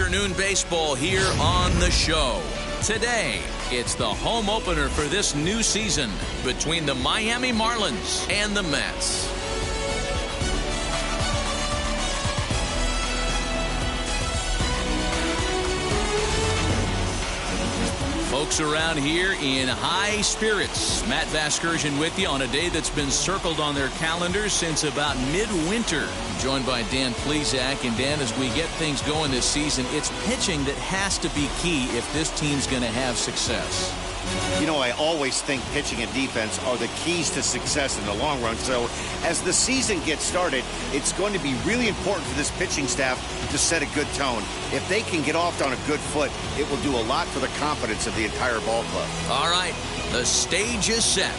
afternoon baseball here on the show. Today, it's the home opener for this new season between the Miami Marlins and the Mets. Folks around here in high spirits. Matt Vasgersian with you on a day that's been circled on their calendars since about midwinter. Joined by Dan Plesac. And Dan, as we get things going this season, it's pitching that has to be key if this team's going to have success. You know, I always think pitching and defense are the keys to success in the long run. So as the season gets started, it's going to be really important for this pitching staff to set a good tone. If they can get off on a good foot, it will do a lot for the confidence of the entire ball club. All right, the stage is set.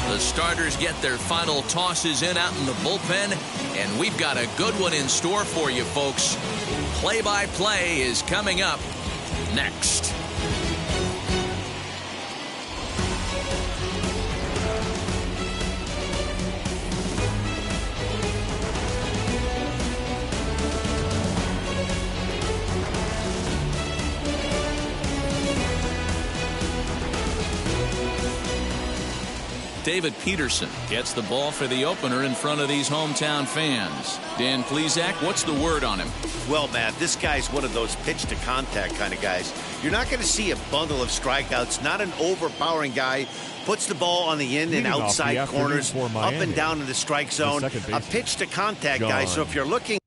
The starters get their final tosses in out in the bullpen, and we've got a good one in store for you, folks. Play-by-play is coming up next. David Peterson gets the ball for the opener in front of these hometown fans. Dan Plesac, what's the word on him? Well, Matt, this guy's one of those pitch-to-contact kind of guys. You're not going to see a bundle of strikeouts, not an overpowering guy. Puts the ball on the in and outside corners, up and down in the strike zone. A pitch-to-contact guy, so if you're looking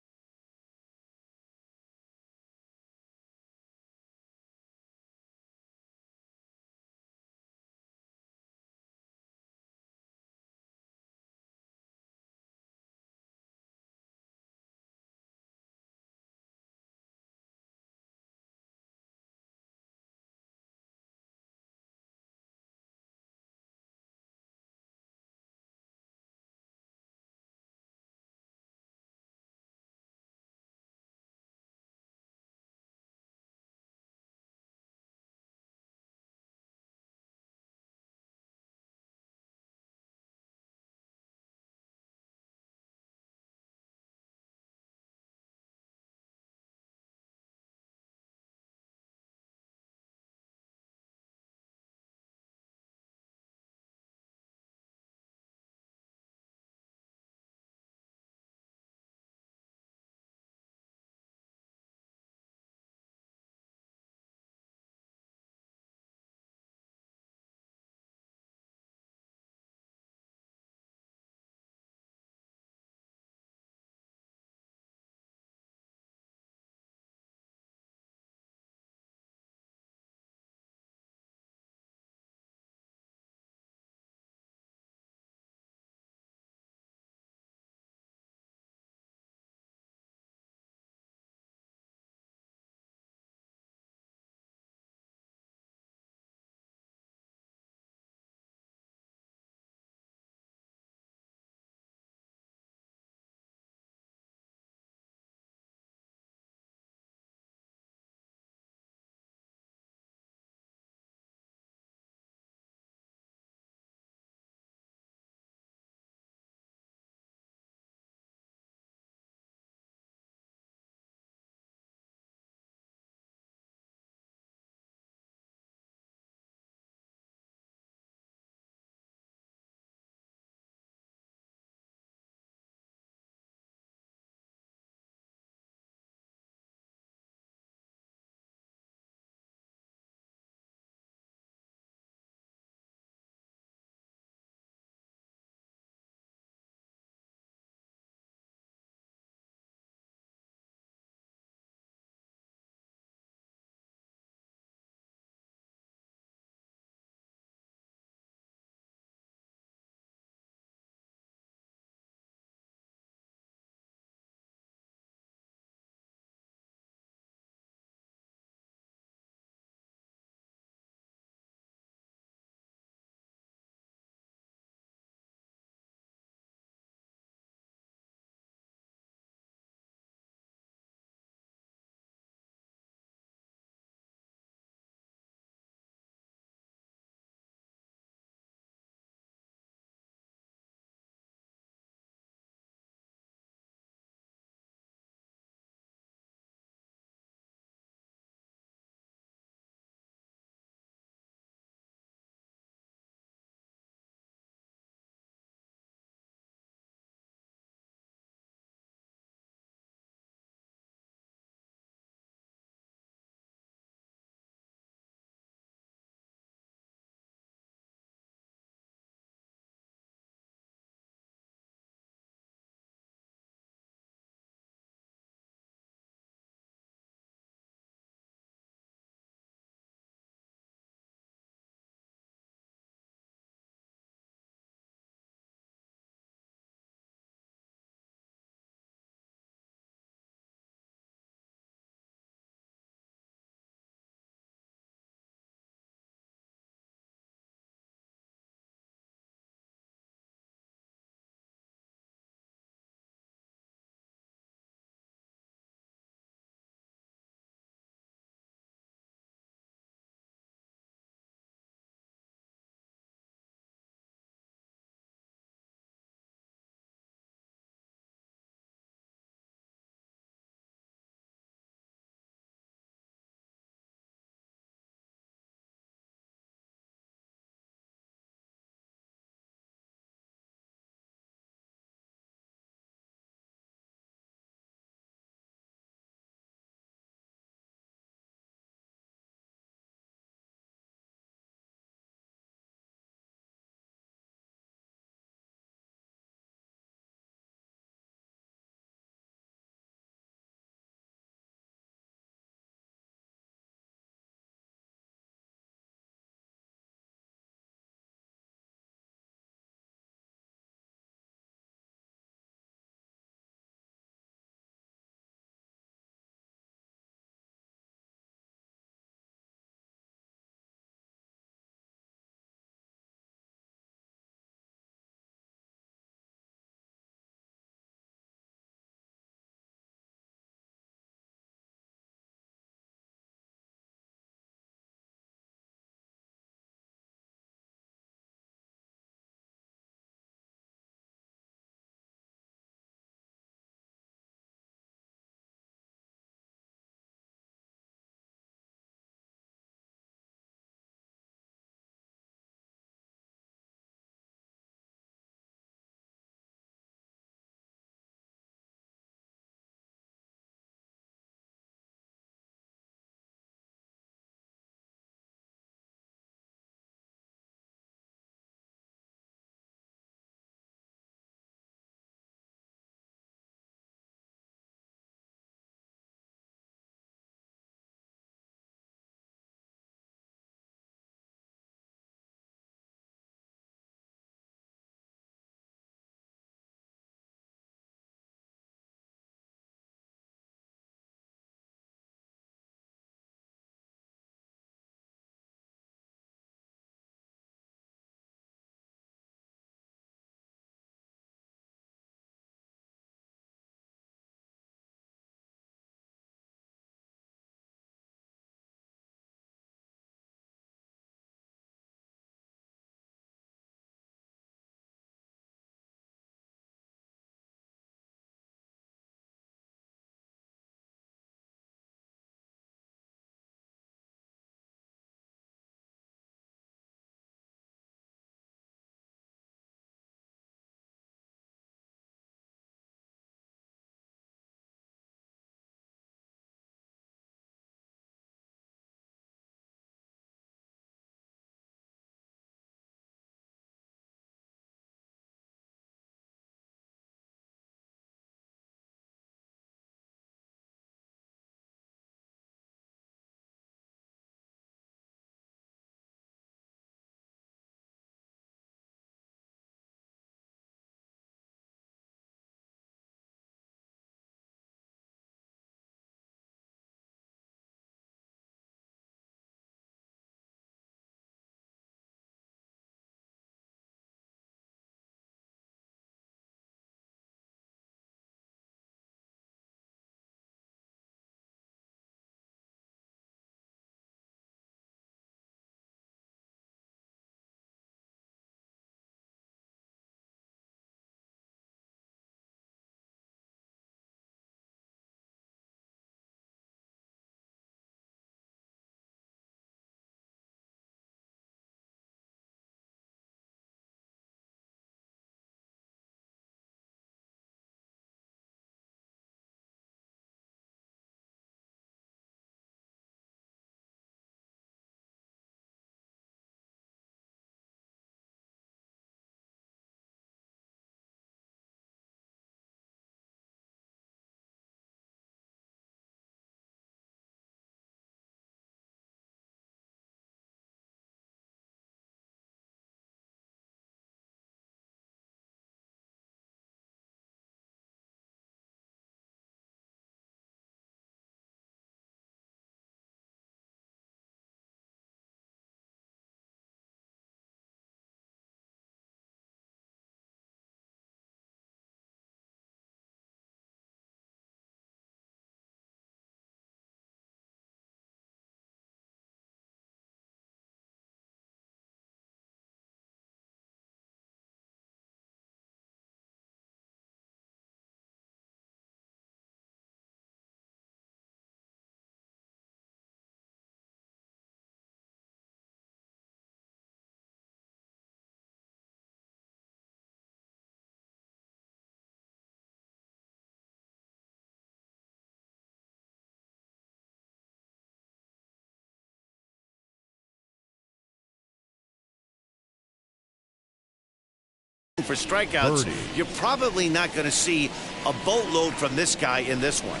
For strikeouts, you're probably not going to see a boatload from this guy in this one.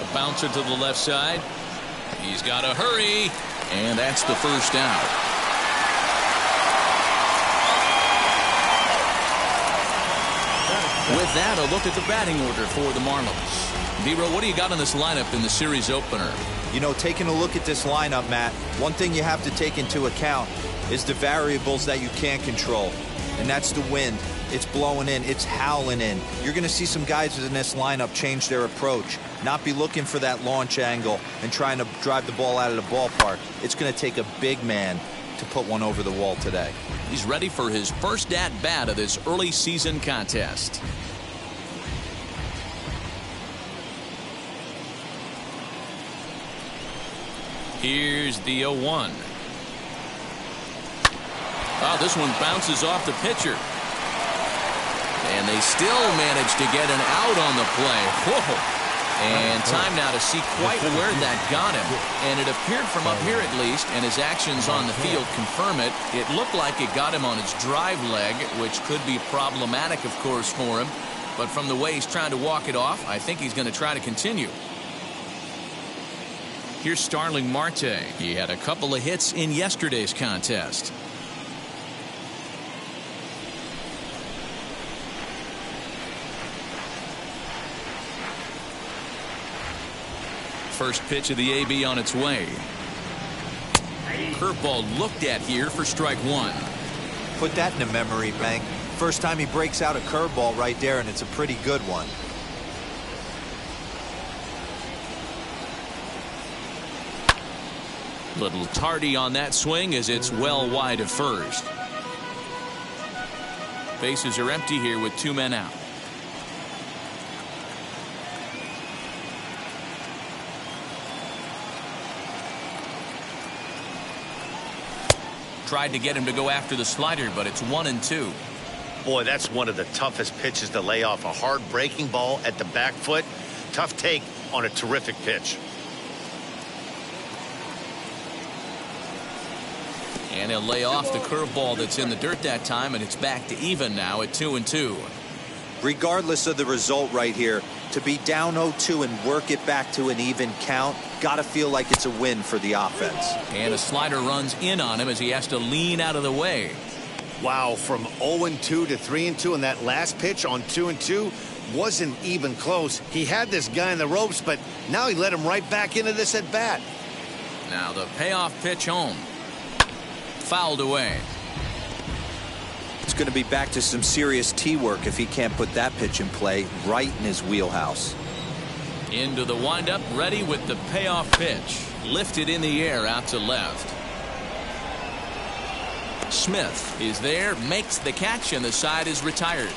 A bouncer to the left side. He's got to hurry, and that's the first out. With that, a look at the batting order for the Marlins. D-Row, what do you got on this lineup in the series opener? You know, taking a look at this lineup, Matt, one thing you have to take into account is the variables that you can't control. And that's the wind. It's blowing in. It's howling in. You're going to see some guys in this lineup change their approach, not be looking for that launch angle and trying to drive the ball out of the ballpark. It's going to take a big man to put one over the wall today. He's ready for his first at-bat of this early season contest. Here's the 0-1. Oh, this one bounces off the pitcher. And they still manage to get an out on the play. Whoa. And time now to see quite where that got him. And it appeared from up here at least, and his actions on the field confirm it. It looked like it got him on his drive leg, which could be problematic, of course, for him. But from the way he's trying to walk it off, I think he's going to try to continue. Here's Starling Marte. He had a couple of hits in yesterday's contest. First pitch of the AB on its way. Curveball looked at here for strike one. Put that in a memory bank. First time he breaks out a curveball right there, and it's a pretty good one. Little tardy on that swing as it's well wide of first. Bases are empty here with 2 men out. Tried to get him to go after the slider, but it's 1-2. Boy, that's one of the toughest pitches to lay off. A hard breaking ball at the back foot. Tough take on a terrific pitch. And he'll lay off the curveball that's in the dirt that time, and it's back to even now at 2-2. Regardless of the result right here, to be down 0-2 and work it back to an even count, gotta feel like it's a win for the offense. And a slider runs in on him as he has to lean out of the way. Wow, from 0-2 to 3-2, and that last pitch on 2-2 wasn't even close. He had this guy in the ropes, but now he let him right back into this at bat. Now the payoff pitch home. Fouled away. It's going to be back to some serious tee work if he can't put that pitch in play right in his wheelhouse. Into the windup, ready with the payoff pitch. Lifted in the air out to left. Smith is there, makes the catch, and the side is retired.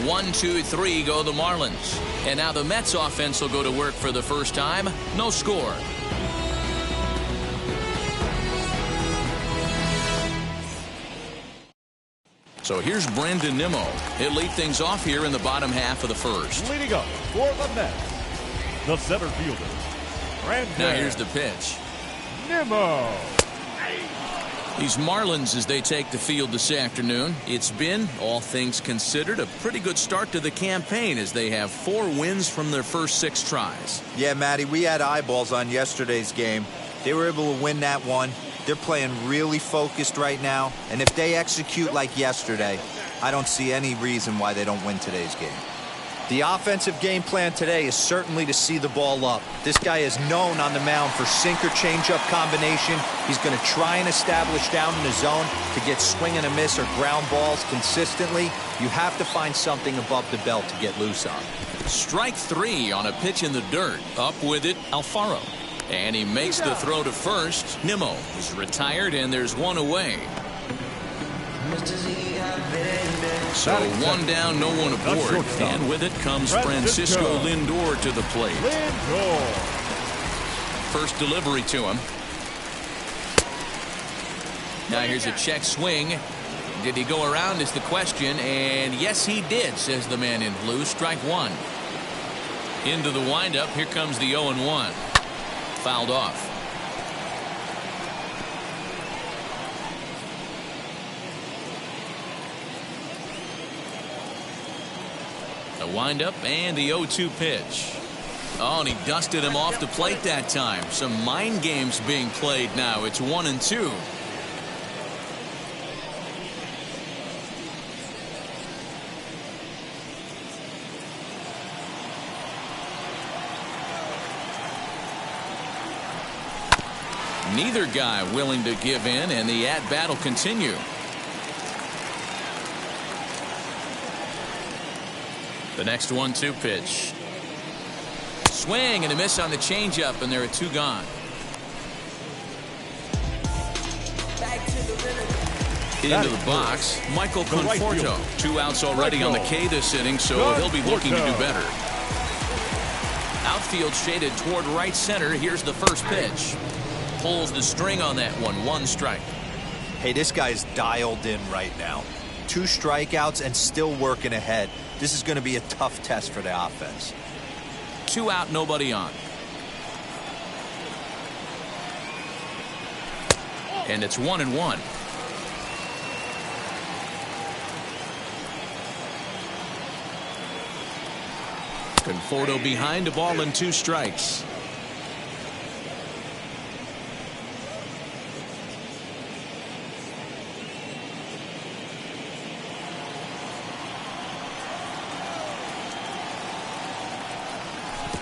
1, 2, 3 go the Marlins. And now the Mets offense will go to work for the first time. No score. So here's Brandon Nimmo. He'll lead things off here in the bottom half of the first. Leading up for the Mets, the center fielder, Brandon. Now here's the pitch. Nimmo. These Marlins, as they take the field this afternoon, it's been, all things considered, a pretty good start to the campaign as they have 4 wins from their first 6 tries. Yeah, Matty, we had eyeballs on yesterday's game. They were able to win that one. They're playing really focused right now, and if they execute like yesterday, I don't see any reason why they don't win today's game. The offensive game plan today is certainly to see the ball up. This guy is known on the mound for sinker changeup combination. He's going to try and establish down in the zone to get swing and a miss or ground balls consistently. You have to find something above the belt to get loose on. Strike 3 on a pitch in the dirt. Up with it, Alfaro. And he makes the throw to first. Nimmo is retired, and there's 1 away. So 1 down, no one aboard. And with it comes Francisco Lindor to the plate. First delivery to him. Now here's a check swing. Did he go around is the question, and yes he did, says the man in blue. Strike 1. Into the windup. Here comes the 0-1. Fouled off. The windup and the 0-2 pitch. Oh, and he dusted him off the plate that time. Some mind games being played now. It's 1-2. Neither guy willing to give in, and the at-bat will continue. The next 1-2 pitch. Swing and a miss on the changeup, and there are 2 gone. Into the box, Michael Conforto. 2 outs already on the K this inning, so he'll be looking to do better. Outfield shaded toward right center. Here's the first pitch. Pulls the string on that one. 1 strike. Hey, this guy's dialed in right now. 2 strikeouts and still working ahead. This is going to be a tough test for the offense. 2 out, nobody on. And it's 1-1. Conforto behind, a ball and 2 strikes.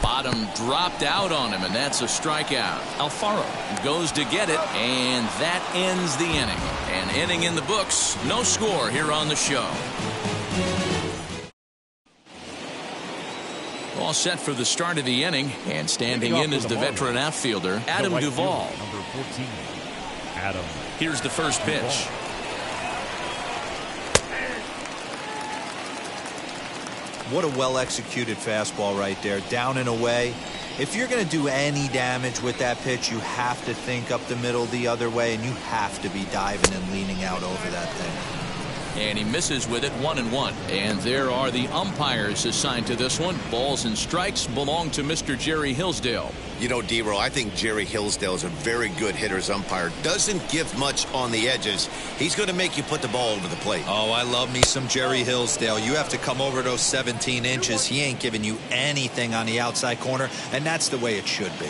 Bottom dropped out on him, and that's a strikeout. Alfaro goes to get it, and that ends the inning. An inning in the books. No score here on the show. All set for the start of the inning, and standing in is the veteran outfielder, Adam Duvall. Number 14, Adam. Here's the first pitch. What a well-executed fastball right there, down and away. If you're going to do any damage with that pitch, you have to think up the middle the other way, and you have to be diving and leaning out over that thing. And he misses with it. 1-1. And there are the umpires assigned to this one. Balls and strikes belong to Mr. Jerry Hillsdale. You know, D-Roll, I think Jerry Hillsdale is a very good hitter's umpire. Doesn't give much on the edges. He's going to make you put the ball over the plate. Oh, I love me some Jerry Hillsdale. You have to come over those 17 inches. He ain't giving you anything on the outside corner, and that's the way it should be.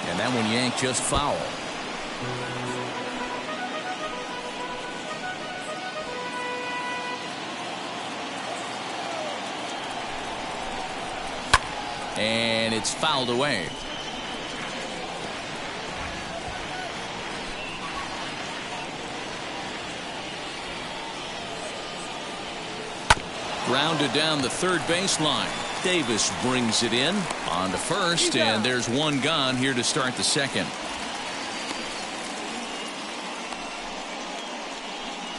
And that one yanked just foul. And it's fouled away. Grounded down the third baseline. Davis brings it in on to first, and there's 1 gone here to start the second.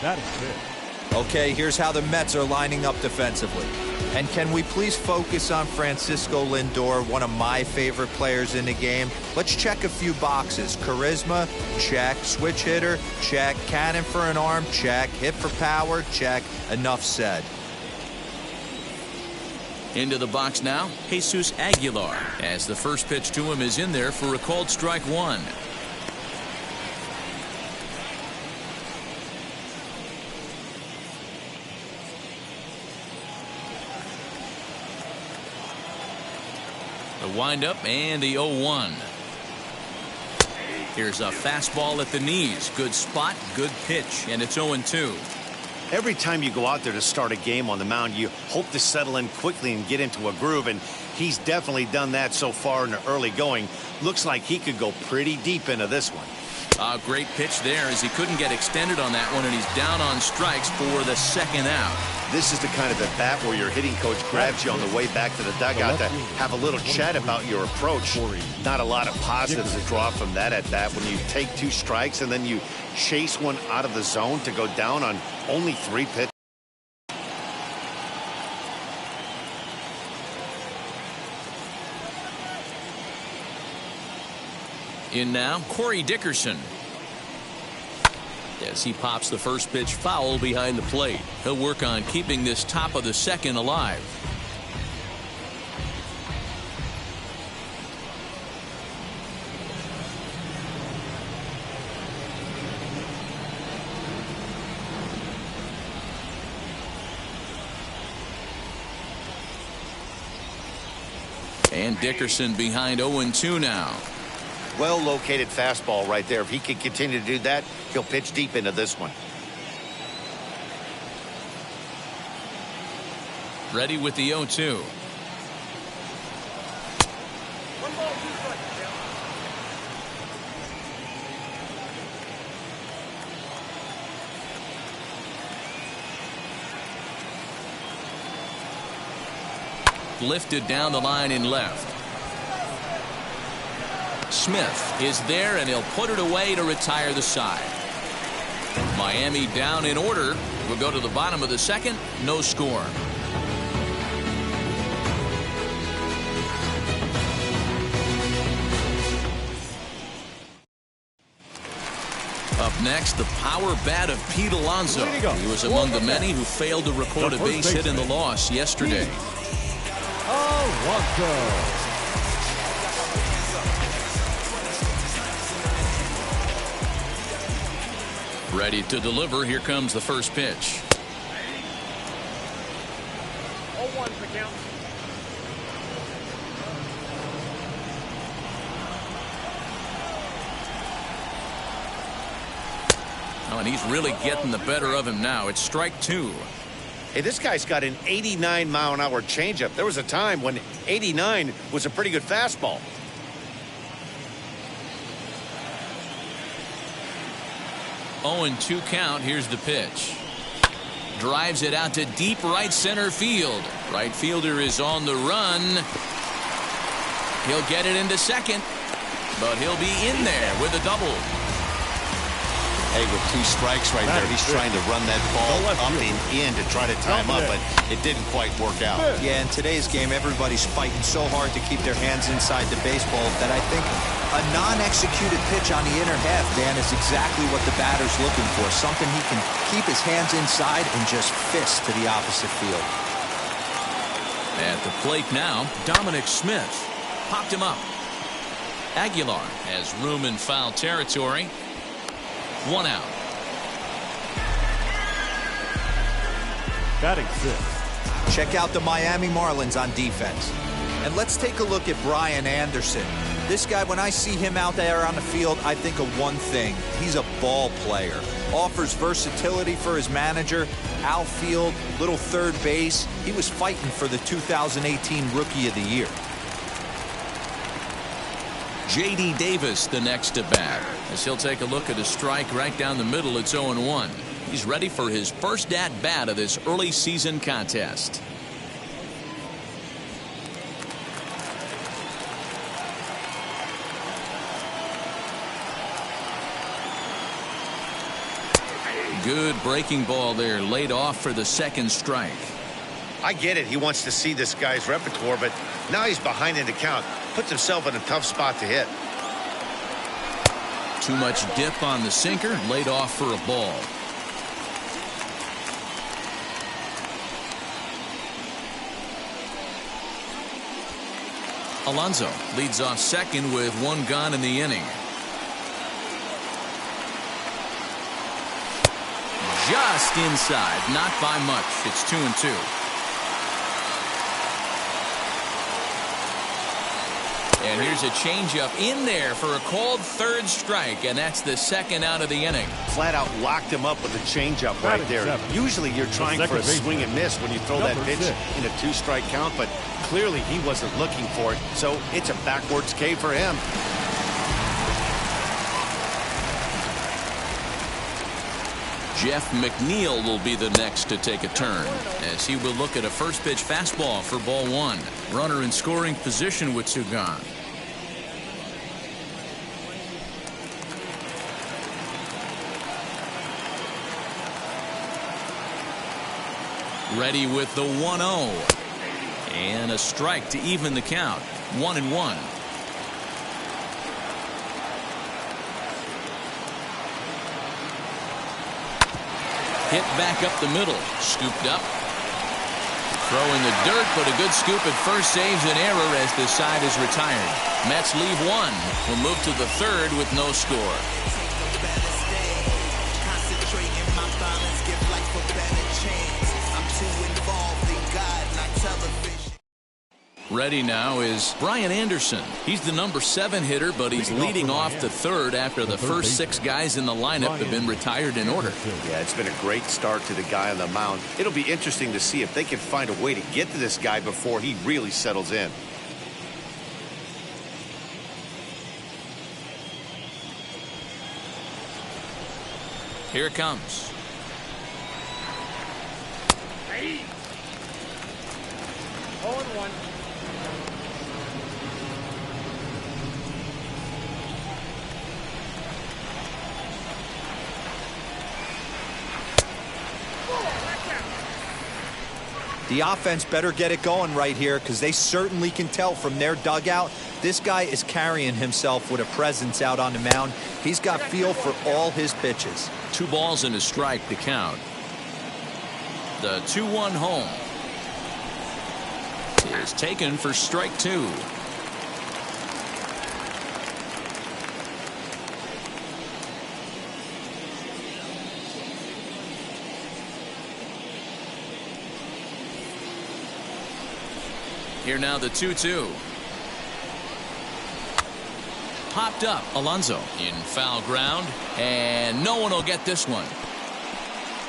That is good. Okay, here's how the Mets are lining up defensively. And can we please focus on Francisco Lindor, one of my favorite players in the game? Let's check a few boxes. Charisma, check. Switch hitter, check. Cannon for an arm, check. Hit for power, check. Enough said. Into the box now, Jesus Aguilar, as the first pitch to him is in there for a called strike 1. The windup and the 0-1. Here's a fastball at the knees. Good spot, good pitch, and it's 0-2. Every time you go out there to start a game on the mound, you hope to settle in quickly and get into a groove, and he's definitely done that so far in the early going. Looks like he could go pretty deep into this one. A great pitch there as he couldn't get extended on that one, and he's down on strikes for the second out. This is the kind of at bat where your hitting coach grabs you on the way back to the dugout to have a little chat about your approach. Not a lot of positives to draw from that at bat when you take 2 strikes and then you chase one out of the zone to go down on only 3 pitches. In now, Corey Dickerson. As he pops the first pitch foul behind the plate. He'll work on keeping this top of the second alive. And Dickerson behind 0-2 now. Well-located fastball right there. If he can continue to do that, he'll pitch deep into this one. Ready with the 0-2. Lifted down the line in left. Smith is there, and he'll put it away to retire the side. Miami down in order. We'll go to the bottom of the second. No score. Up next, the power bat of Pete Alonso. He was among the many who failed to record a base hit in the loss yesterday. Alonso. Ready to deliver. Here comes the first pitch. 0-1 the count. Oh, and he's really getting the better of him now. It's strike 2. Hey, this guy's got an 89-mile-an-hour changeup. There was a time when 89 was a pretty good fastball. Oh, and 2 count. Here's the pitch. Drives it out to deep right center field. Right fielder is on the run. He'll get it into second, but he'll be in there with a double. Hey, with 2 strikes right there, he's trying to run that ball up and in to try to time up, but it didn't quite work out. Yeah, in today's game, everybody's fighting so hard to keep their hands inside the baseball that I think a non-executed pitch on the inner half, Dan, is exactly what the batter's looking for. Something he can keep his hands inside and just fist to the opposite field. At the plate now, Dominic Smith popped him up. Aguilar has room in foul territory. 1 out. Batting 6. Check out the Miami Marlins on defense. And let's take a look at Brian Anderson. This guy, when I see him out there on the field, I think of one thing. He's a ball player. Offers versatility for his manager. Outfield, little third base. He was fighting for the 2018 Rookie of the Year. J.D. Davis the next to bat, as he'll take a look at a strike right down the middle. It's 0-1. He's ready for his first at-bat of this early season contest. Good breaking ball there, laid off for the second strike. I get it. He wants to see this guy's repertoire, but now he's behind in the count. Puts himself in a tough spot to hit. Too much dip on the sinker, laid off for a ball. Alonso leads off second with 1 gone in the inning. Just inside, not by much. It's 2-2. And here's a changeup in there for a called third strike, and that's the second out of the inning. Flat out locked him up with a changeup right there. Usually you're trying for a swing and miss when you throw that pitch in a 2-strike count, but clearly he wasn't looking for it, so it's a backwards K for him. Jeff McNeil will be the next to take a turn, as he will look at a first pitch fastball for ball 1. Runner in scoring position with 2 gone. Ready with the 1-0. And a strike to even the count. 1-1. Hit back up the middle. Scooped up. Throw in the dirt, but a good scoop at first saves an error as the side is retired. Mets leave 1. We'll move to the third with no score. Ready now is Brian Anderson. He's the number 7 hitter, but he's leading off the third after the first 6 guys in the lineup have been retired in order. Yeah, it's been a great start to the guy on the mound. It'll be interesting to see if they can find a way to get to this guy before he really settles in. Here it comes. Hey. 0-1. The offense better get it going right here because they certainly can tell from their dugout this guy is carrying himself with a presence out on the mound. He's got feel for all his pitches. 2 balls and a strike to count. The 2-1 home is taken for strike 2. Here now the 2-2. Popped up. Alonso in foul ground, and no one will get this one.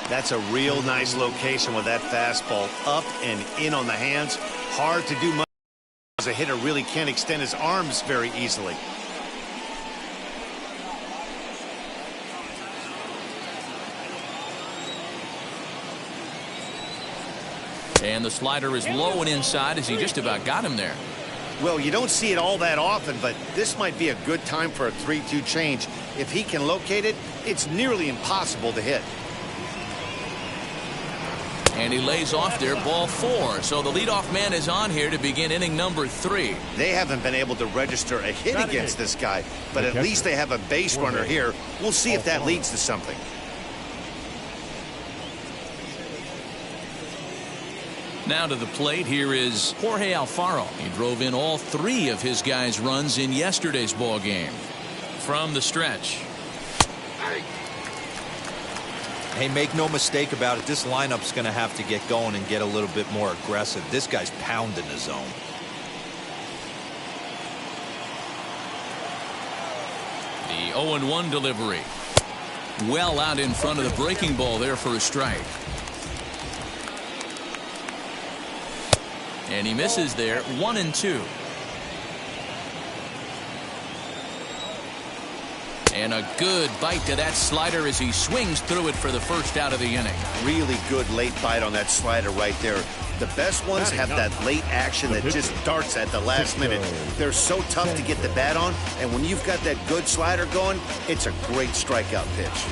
That's a real nice location with that fastball up and in on the hands. Hard to do much as a hitter really can't extend his arms very easily. And the slider is low and inside as he just about got him there. Well, you don't see it all that often, but this might be a good time for a 3-2 change. If he can locate it, it's nearly impossible to hit. And he lays off there, ball 4. So the leadoff man is on here to begin inning number 3. They haven't been able to register a hit against this guy, but at least they have a base runner here. We'll see if that leads to something. Now to the plate, here is Jorge Alfaro. He drove in all 3 of his guys' runs in yesterday's ball game. From the stretch. Hey, make no mistake about it, this lineup's going to have to get going and get a little bit more aggressive. This guy's pounding the zone. The 0-1 delivery. Well out in front of the breaking ball there for a strike. And he misses there. 1-2. And a good bite to that slider as he swings through it for the first out of the inning. Really good late bite on that slider right there. The best ones have that late action that just darts at the last minute. They're so tough to get the bat on, and when you've got that good slider going, it's a great strikeout pitch.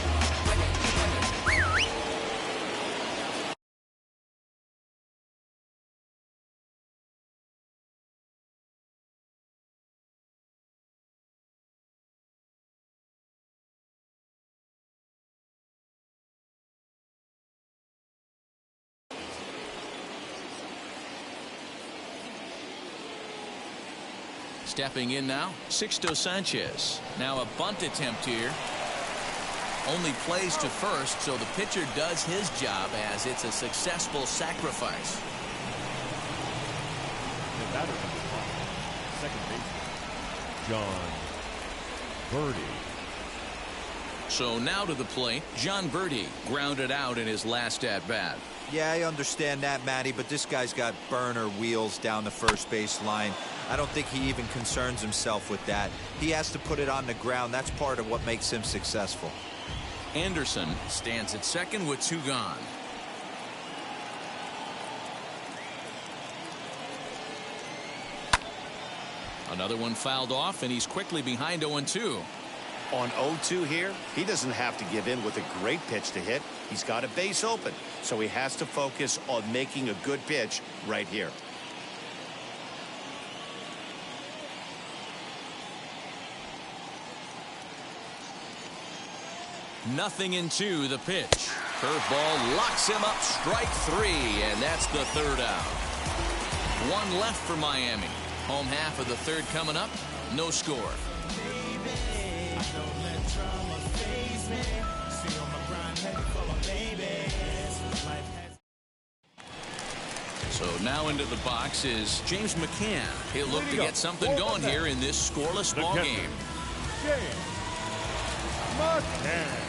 Stepping in now, Sixto Sanchez. Now a bunt attempt here. Only plays to first, so the pitcher does his job as it's a successful sacrifice. The batter second baseman, John Birdie. So now to the plate, John Birdie grounded out in his last at-bat. Yeah, I understand that, Matty, but this guy's got burner wheels down the first base line. I don't think he even concerns himself with that. He has to put it on the ground. That's part of what makes him successful. Anderson stands at second with 2 gone. Another one fouled off, and he's quickly behind 0-2. On 0-2 here, he doesn't have to give in with a great pitch to hit. He's got a base open, so he has to focus on making a good pitch right here. Nothing in 2, the pitch. Curveball locks him up, strike 3, and that's the 3rd out. 1 left for Miami. Home half of the 3rd coming up. No score. So now into the box is James McCann. He'll look to get something going here in this scoreless ball game. James McCann.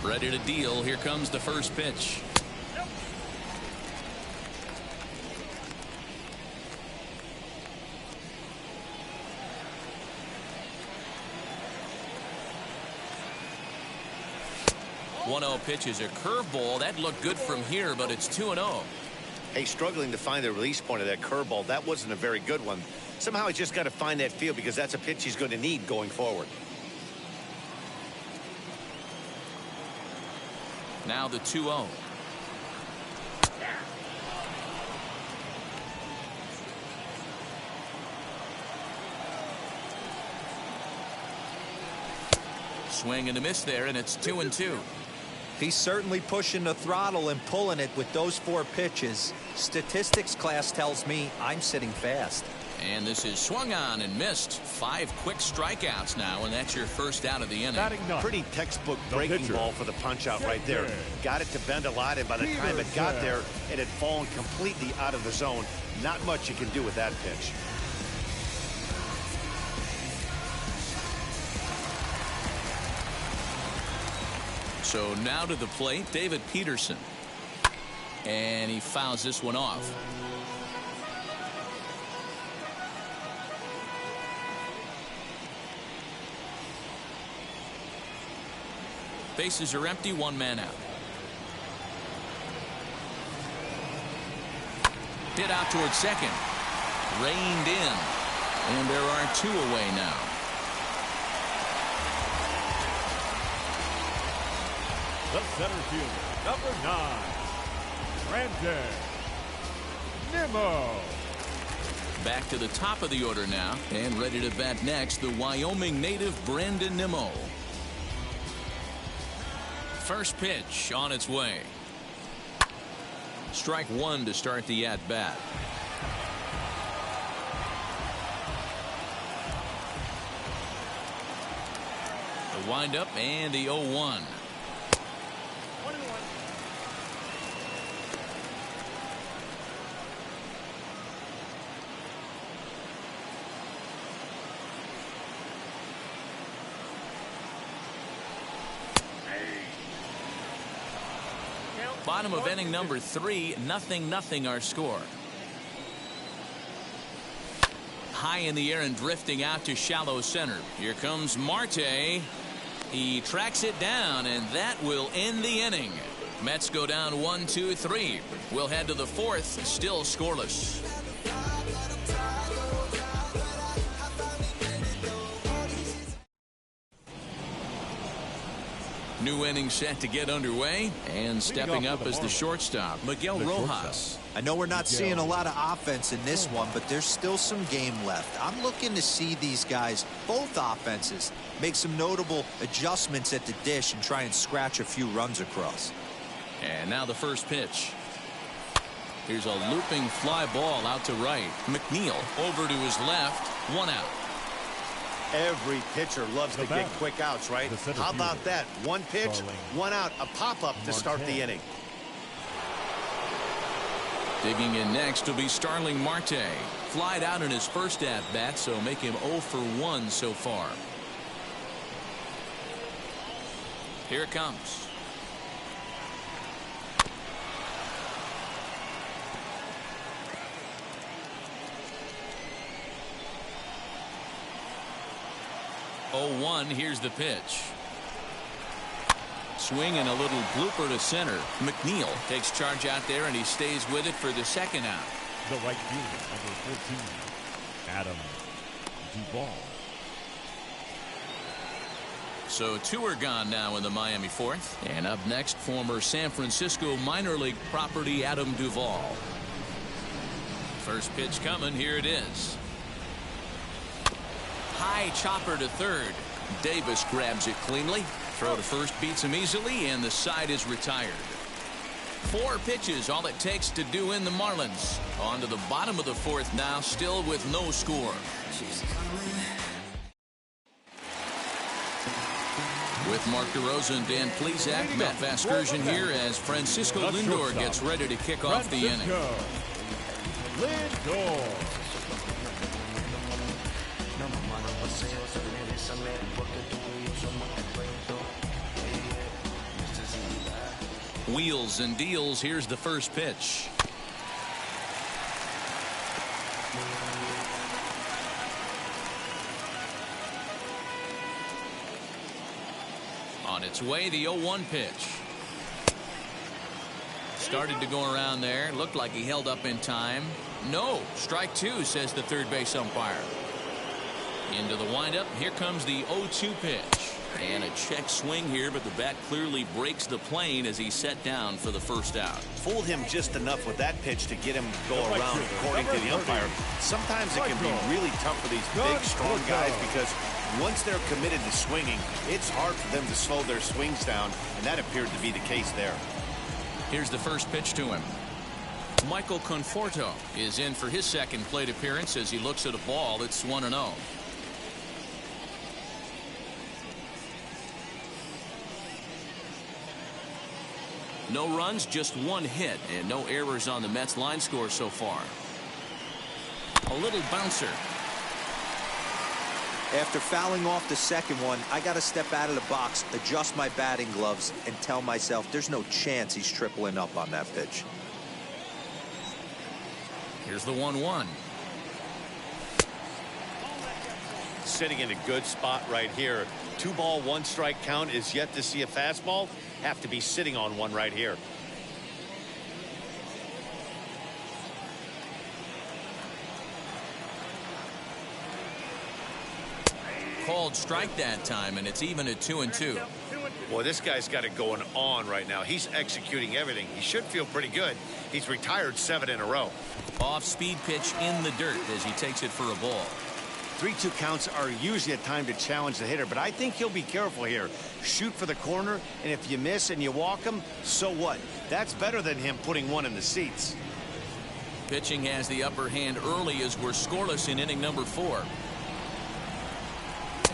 Ready to deal. Here comes the first pitch. One 1-0 pitch is a curveball. That looked good from here, but it's 2-0. Hey, struggling to find the release point of that curveball. That wasn't a very good one. Somehow he's just got to find that feel because that's a pitch he's going to need going forward. Now the 2-0. Swing and a miss there, and it's 2-2. He's certainly pushing the throttle and pulling it with those 4 pitches. Statistics class tells me I'm sitting fast. And this is swung on and missed. 5 quick strikeouts now, and that's your first out of the inning. Pretty textbook breaking ball for the punch out right there. Got it to bend a lot, and by the time it got there, it had fallen completely out of the zone. Not much you can do with that pitch. So now to the plate, David Peterson. And he fouls this one off. Bases are empty, 1 man out. Hit out towards second. Reined in. And there are 2 away now. The center fielder, number 9, Brandon Nimmo. Back to the top of the order now, and ready to bat next, the Wyoming native Brandon Nimmo. First pitch on its way. Strike 1 to start the at-bat. The windup and the 0-1. Bottom of inning number 3, 0-0 our score. High in the air and drifting out to shallow center. Here comes Marte. He tracks it down, and that will end the inning. Mets go down 1-2-3. We'll head to the 4th, still scoreless. New inning set to get underway, and stepping up as the shortstop, Miguel Rojas. I know we're not seeing a lot of offense in this one, but there's still some game left. I'm looking to see these guys, both offenses, make some notable adjustments at the dish and try and scratch a few runs across. And now the first pitch. Here's a looping fly ball out to right. McNeil over to his left. 1 out. Every pitcher loves to get quick outs, right? How about that? 1 pitch, 1 out, a pop-up to start the inning. Digging in next will be Starling Marte. Flied out in his first at-bat, so make him 0 for 1 so far. Here it comes. Here's the pitch. Swing and a little blooper to center. McNeil takes charge out there, and he stays with it for the 2nd out. The right fielder, number 14, Adam Duvall. So 2 are gone now in the Miami 4th. And up next, former San Francisco minor league property Adam Duvall. First pitch coming. Here it is. High chopper to third. Davis grabs it cleanly. Throw to first beats him easily, and the side is retired. 4 pitches, all it takes to do in the Marlins. On to the bottom of the 4th now, still with no score. With Mark DeRosa and Dan Plesac, Matt Vasgersian here as Francisco Lindor gets ready to kick off the inning. Lindor. Wheels and deals. Here's the first pitch. On its way, the 0-1 pitch. Started to go around there. Looked like he held up in time. No, strike two, says the third base umpire. Into the windup. Here comes the 0-2 pitch. And a check swing here, but the bat clearly breaks the plane as he's set down for the first out. Fooled him just enough with that pitch to get him go around, according to the umpire. Sometimes it can be really tough for these big, strong guys because once they're committed to swinging, it's hard for them to slow their swings down, and that appeared to be the case there. Here's the first pitch to him. Michael Conforto is in for his second plate appearance as he looks at a ball that's 1-0. No runs, just one hit, and no errors on the Mets line score so far. A little bouncer. After fouling off the second one, I got to step out of the box, adjust my batting gloves, and tell myself there's no chance he's tripling up on that pitch. Here's the 1-1. Sitting in a good spot right here. 2-ball, 1-strike count is yet to see a fastball. Have to be sitting on one right here. Called strike that time, and it's even at 2-2. Boy, this guy's got it going on right now. He's executing everything. He should feel pretty good. He's retired 7 in a row. Off-speed pitch in the dirt as he takes it for a ball. 3-2 counts are usually a time to challenge the hitter, but I think he'll be careful here. Shoot for the corner, and if you miss and you walk him, so what? That's better than him putting one in the seats. Pitching has the upper hand early as we're scoreless in inning number 4.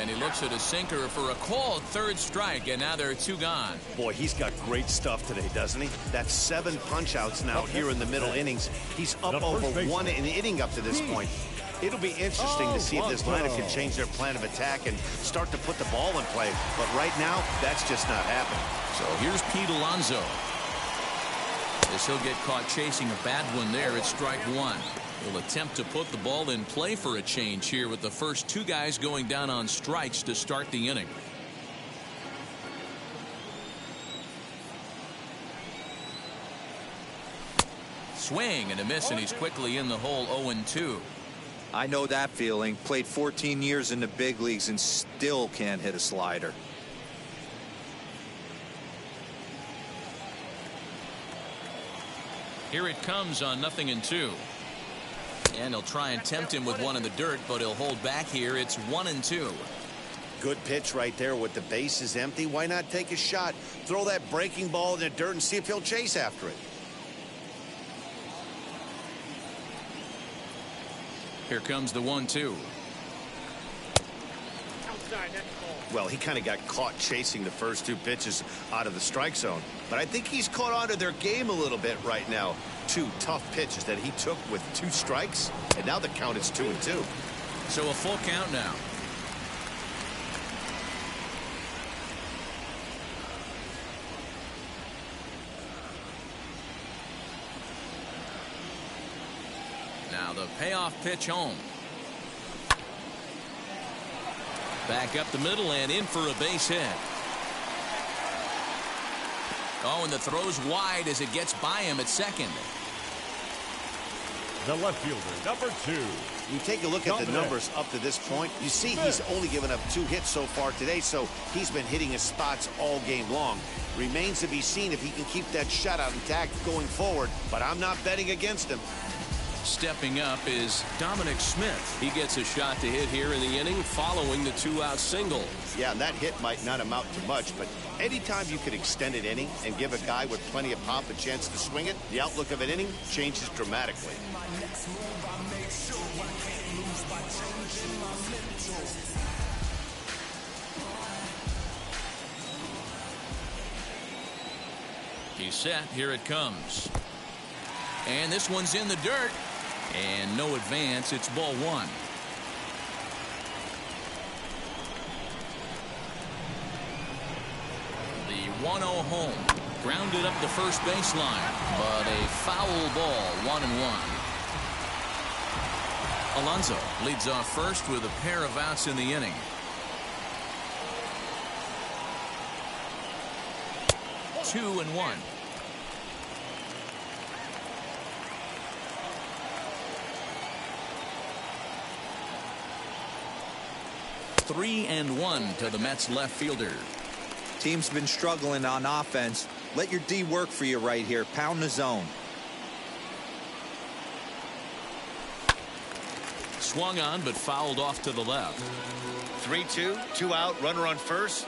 And he looks at a sinker for a called third strike, and now there are 2 gone. Boy, he's got great stuff today, doesn't he? That's 7 punch-outs now here in the middle innings. He's up over 1 in the inning up to this point. It'll be interesting to see if this lineup can change their plan of attack and start to put the ball in play. But right now, that's just not happening. So here's Pete Alonso. As he'll get caught chasing a bad one there at strike 1. He'll attempt to put the ball in play for a change here with the first 2 guys going down on strikes to start the inning. Swing and a miss, and he's quickly in the hole. 0-2. I know that feeling. Played 14 years in the big leagues and still can't hit a slider. Here it comes on 0-2. And he'll try and tempt him with one in the dirt, but he'll hold back here. It's 1-2. Good pitch right there with the bases empty. Why not take a shot? Throw that breaking ball in the dirt and see if he'll chase after it. Here comes the 1-2. Well, he kind of got caught chasing the first 2 pitches out of the strike zone. But I think he's caught on to their game a little bit right now. 2 tough pitches that he took with 2 strikes. And now the count is 2-2. So a full count now. Now the payoff pitch home. Back up the middle and in for a base hit. Oh, and the throw's wide as it gets by him at second. The left fielder, number 2. You take a look at the numbers up to this point. You see he's only given up 2 hits so far today, so he's been hitting his spots all game long. Remains to be seen if he can keep that shutout intact going forward, but I'm not betting against him. Stepping up is Dominic Smith. He gets a shot to hit here in the inning following the 2-out single. Yeah, and that hit might not amount to much, but anytime you can extend an inning and give a guy with plenty of pop a chance to swing it, the outlook of an inning changes dramatically. set. Here it comes. And this one's in the dirt. And no advance. It's ball one. The 1-0 home. Grounded up the first baseline. But a foul ball. 1-1. Alonso leads off first with a pair of outs in the inning. 2-1. 3-1 to the Mets left fielder. Team's been struggling on offense. Let your D work for you right here. Pound the zone. Swung on but fouled off to the left. 3-2, 2 out, runner on first.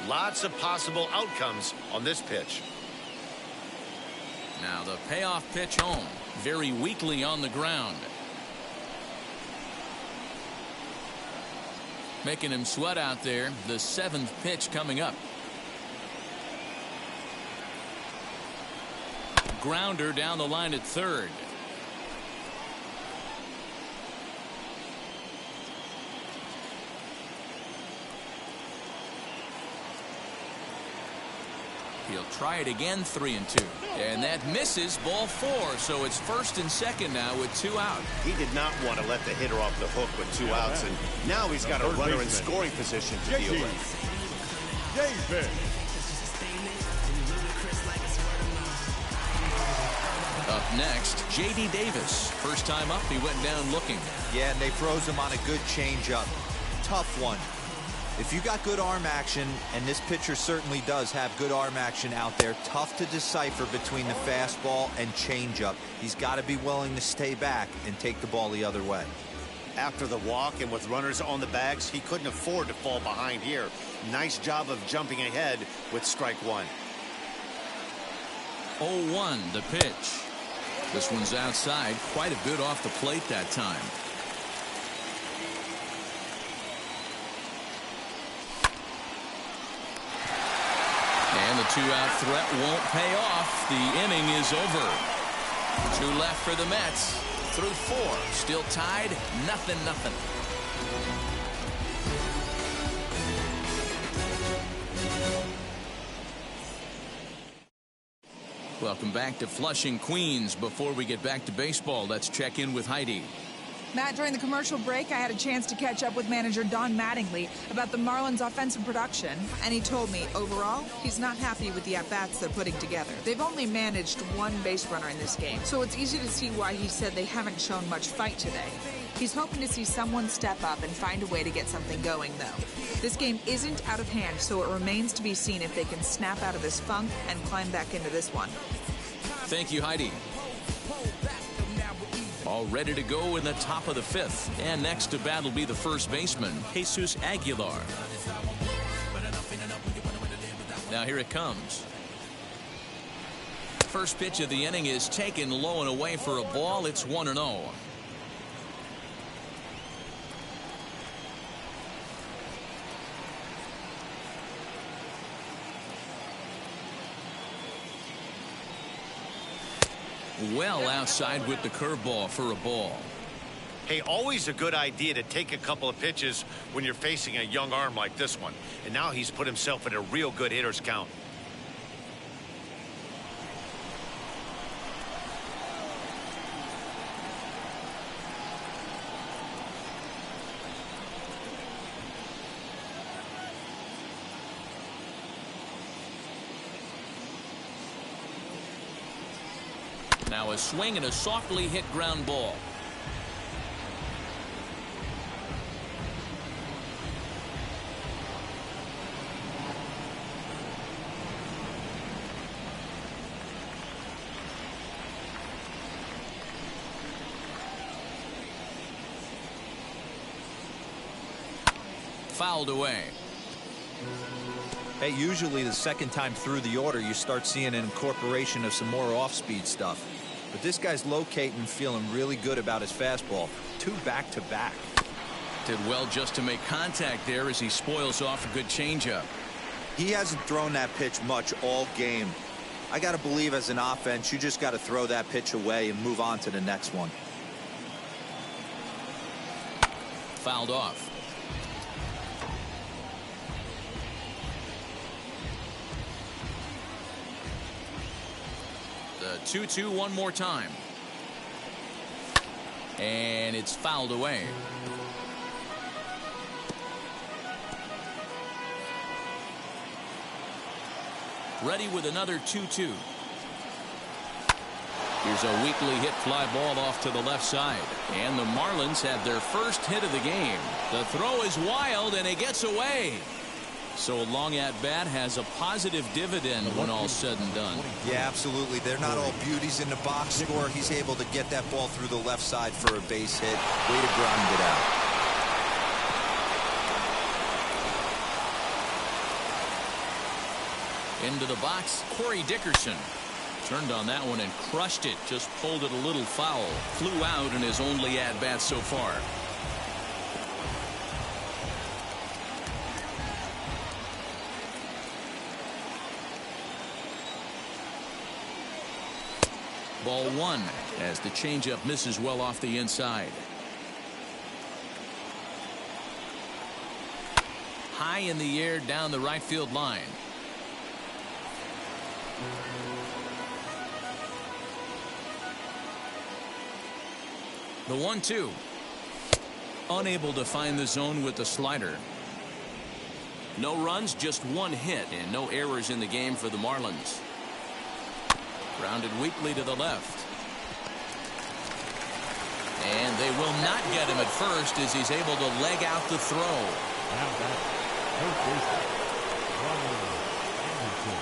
Lots of possible outcomes on this pitch. Now the payoff pitch home. Very weakly on the ground. Making him sweat out there. The 7th pitch coming up. Grounder down the line at third. He'll try it again. 3-2. And that misses. Ball 4. So it's first and second now with 2 out. He did not want to let the hitter off the hook with 2 outs. And now he's got a runner in scoring position to deal with. Davis. Up next, J.D. Davis. First time up, he went down looking. Yeah, and they froze him on a good changeup. Tough one. If you got good arm action, and this pitcher certainly does have good arm action out there, tough to decipher between the fastball and changeup. He's got to be willing to stay back and take the ball the other way. After the walk and with runners on the bags, he couldn't afford to fall behind here. Nice job of jumping ahead with strike 1. 0-1 the pitch. This one's outside. Quite a bit off the plate that time. And the 2-out threat won't pay off. The inning is over. 2 left for the Mets. Through 4. Still tied. 0-0. Welcome back to Flushing, Queens. Before we get back to baseball, let's check in with Heidi. Matt, during the commercial break, I had a chance to catch up with manager Don Mattingly about the Marlins' offensive production, and he told me, overall, he's not happy with the at-bats they're putting together. They've only managed 1 base runner in this game, so it's easy to see why he said they haven't shown much fight today. He's hoping to see someone step up and find a way to get something going, though. This game isn't out of hand, so it remains to be seen if they can snap out of this funk and climb back into this one. Thank you, Heidi. All ready to go in the top of the 5th. And next to bat will be the first baseman, Jesus Aguilar. Now here it comes. First pitch of the inning is taken low and away for a ball. It's 1-0. Well outside with the curveball for a ball. Hey, always a good idea to take a couple of pitches when you're facing a young arm like this one. And now he's put himself in a real good hitter's count. Now a swing and a softly hit ground ball. Fouled away. Hey, usually the second time through the order, you start seeing an incorporation of some more off-speed stuff. But this guy's locating, feeling really good about his fastball. 2 back-to-back. Did well just to make contact there as he spoils off a good changeup. He hasn't thrown that pitch much all game. I got to believe as an offense, you just got to throw that pitch away and move on to the next one. Fouled off. The 2-2 one more time. And it's fouled away. Ready with another 2-2. Here's a weakly hit fly ball off to the left side. And the Marlins have their first hit of the game. The throw is wild and it gets away. So a long at bat has a positive dividend when all's said and done. Yeah, absolutely. They're not all beauties in the box score. He's able to get that ball through the left side for a base hit. Way to grind it out. Into the box, Corey Dickerson. Turned on that one and crushed it. Just pulled it a little foul. Flew out in his only at-bat so far. Ball one as the changeup misses well off the inside. High in the air down the right field line. The 1-2. Unable to find the zone with the slider. No runs, just one hit, and no errors in the game for the Marlins. Grounded weakly to the left. And they will not get him at first as he's able to leg out the throw. Now that's first baseman, Brian Anderson.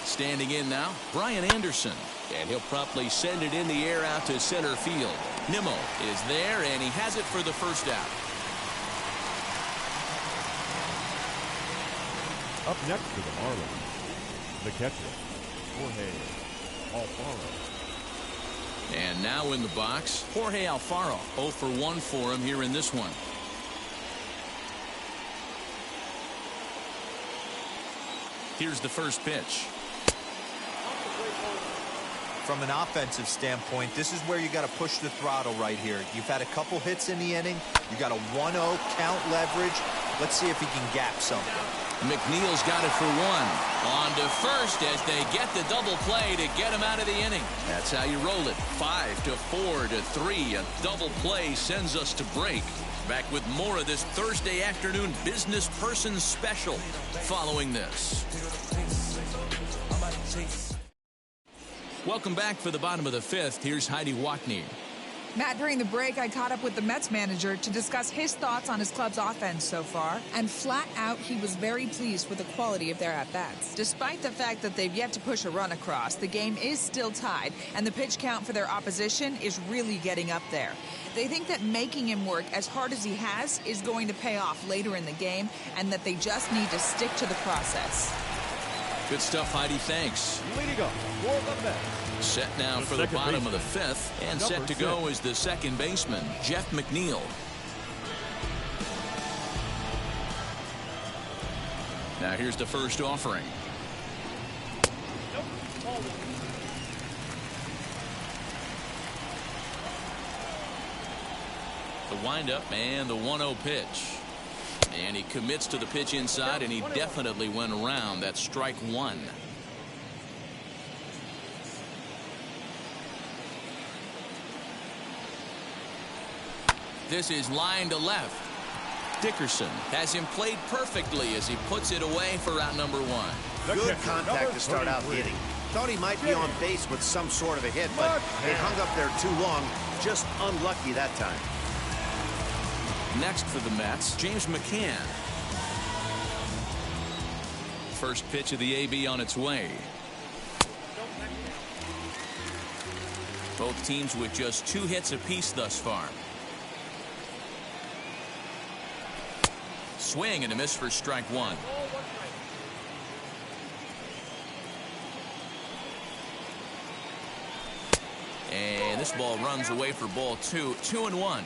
Standing in now, Brian Anderson. And he'll promptly send it in the air out to center field. Nimmo is there, and he has it for the first out. Up next for the Marlins, the catcher, Jorge Alfaro. And now in the box, Jorge Alfaro. 0 for 1 for him here in this one. Here's the first pitch. From an offensive standpoint, this is where you got to push the throttle right here. You've had a couple hits in the inning. You got a 1-0 count leverage. Let's see if he can gap something. McNeil's got it for one. On to first as they get the double play to get him out of the inning. That's how you roll it. 5 to 4 to 3. A double play sends us to break. Back with more of this Thursday afternoon business person special following this. Welcome back for the bottom of the fifth. Here's Heidi Wackney. Matt, during the break, I caught up with the Mets manager to discuss his thoughts on his club's offense so far, and flat out, he was very pleased with the quality of their at-bats. Despite the fact that they've yet to push a run across, the game is still tied, and the pitch count for their opposition is really getting up there. They think that making him work as hard as he has is going to pay off later in the game, and that they just need to stick to the process. Good stuff, Heidi. Thanks. Leading up for the Mets. Set now for the bottom of the fifth, and set to go is the second baseman, Jeff McNeil. Now here's the first offering. The windup and the 1-0 pitch. And he commits to the pitch inside, and he definitely went around. That's strike one. This is line to left. Dickerson has him played perfectly as he puts it away for out number one. Good contact to start out hitting. Thought he might be on base with some sort of a hit, but it hung up there too long. Just unlucky that time. Next for the Mets, James McCann. First pitch of the AB on its way. Both teams with just 2 hits apiece thus far. Swing and a miss for strike one. And this ball runs away for ball two. 2-1.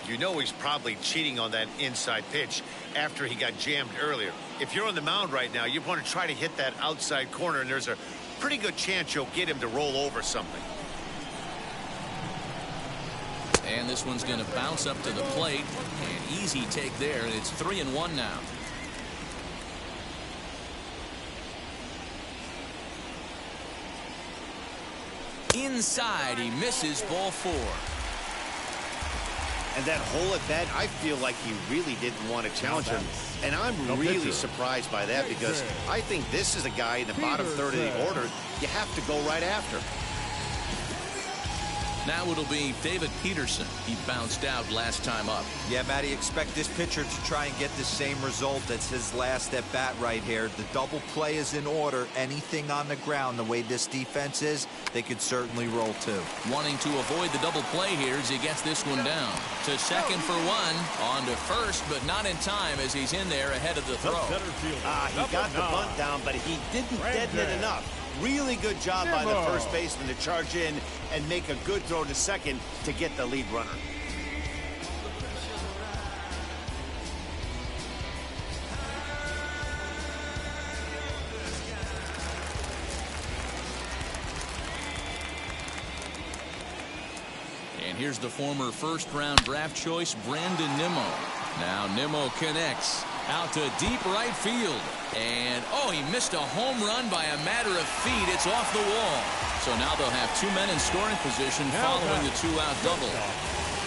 You know he's probably cheating on that inside pitch after he got jammed earlier. If you're on the mound right now, you want to try to hit that outside corner, and there's a pretty good chance you'll get him to roll over something. And this one's going to bounce up to the plate. An easy take there, and it's 3-1 now. Inside, he misses, ball 4. And that hole at bat, I feel like he really didn't want to challenge him. And I'm really surprised by that, because I think this is a guy in the bottom third of the order you have to go right after. Now it'll be David Peterson. He bounced out last time up. Yeah, Matty, expect this pitcher to try and get the same result as his last at bat right here. The double play is in order. Anything on the ground, the way this defense is, they could certainly roll too. Wanting to avoid the double play here as he gets this one down. To second for 1. On to first, but not in time as he's in there ahead of the throw. He got the bunt down, but he didn't deaden it enough. Really good job by the first baseman to charge in and make a good throw to second to get the lead runner. And here's the former first-round draft choice, Brandon Nimmo. Now Nimmo connects out to deep right field. And, oh, he missed a home run by a matter of feet. It's off the wall. So now they'll have 2 men in scoring position following the 2-out double.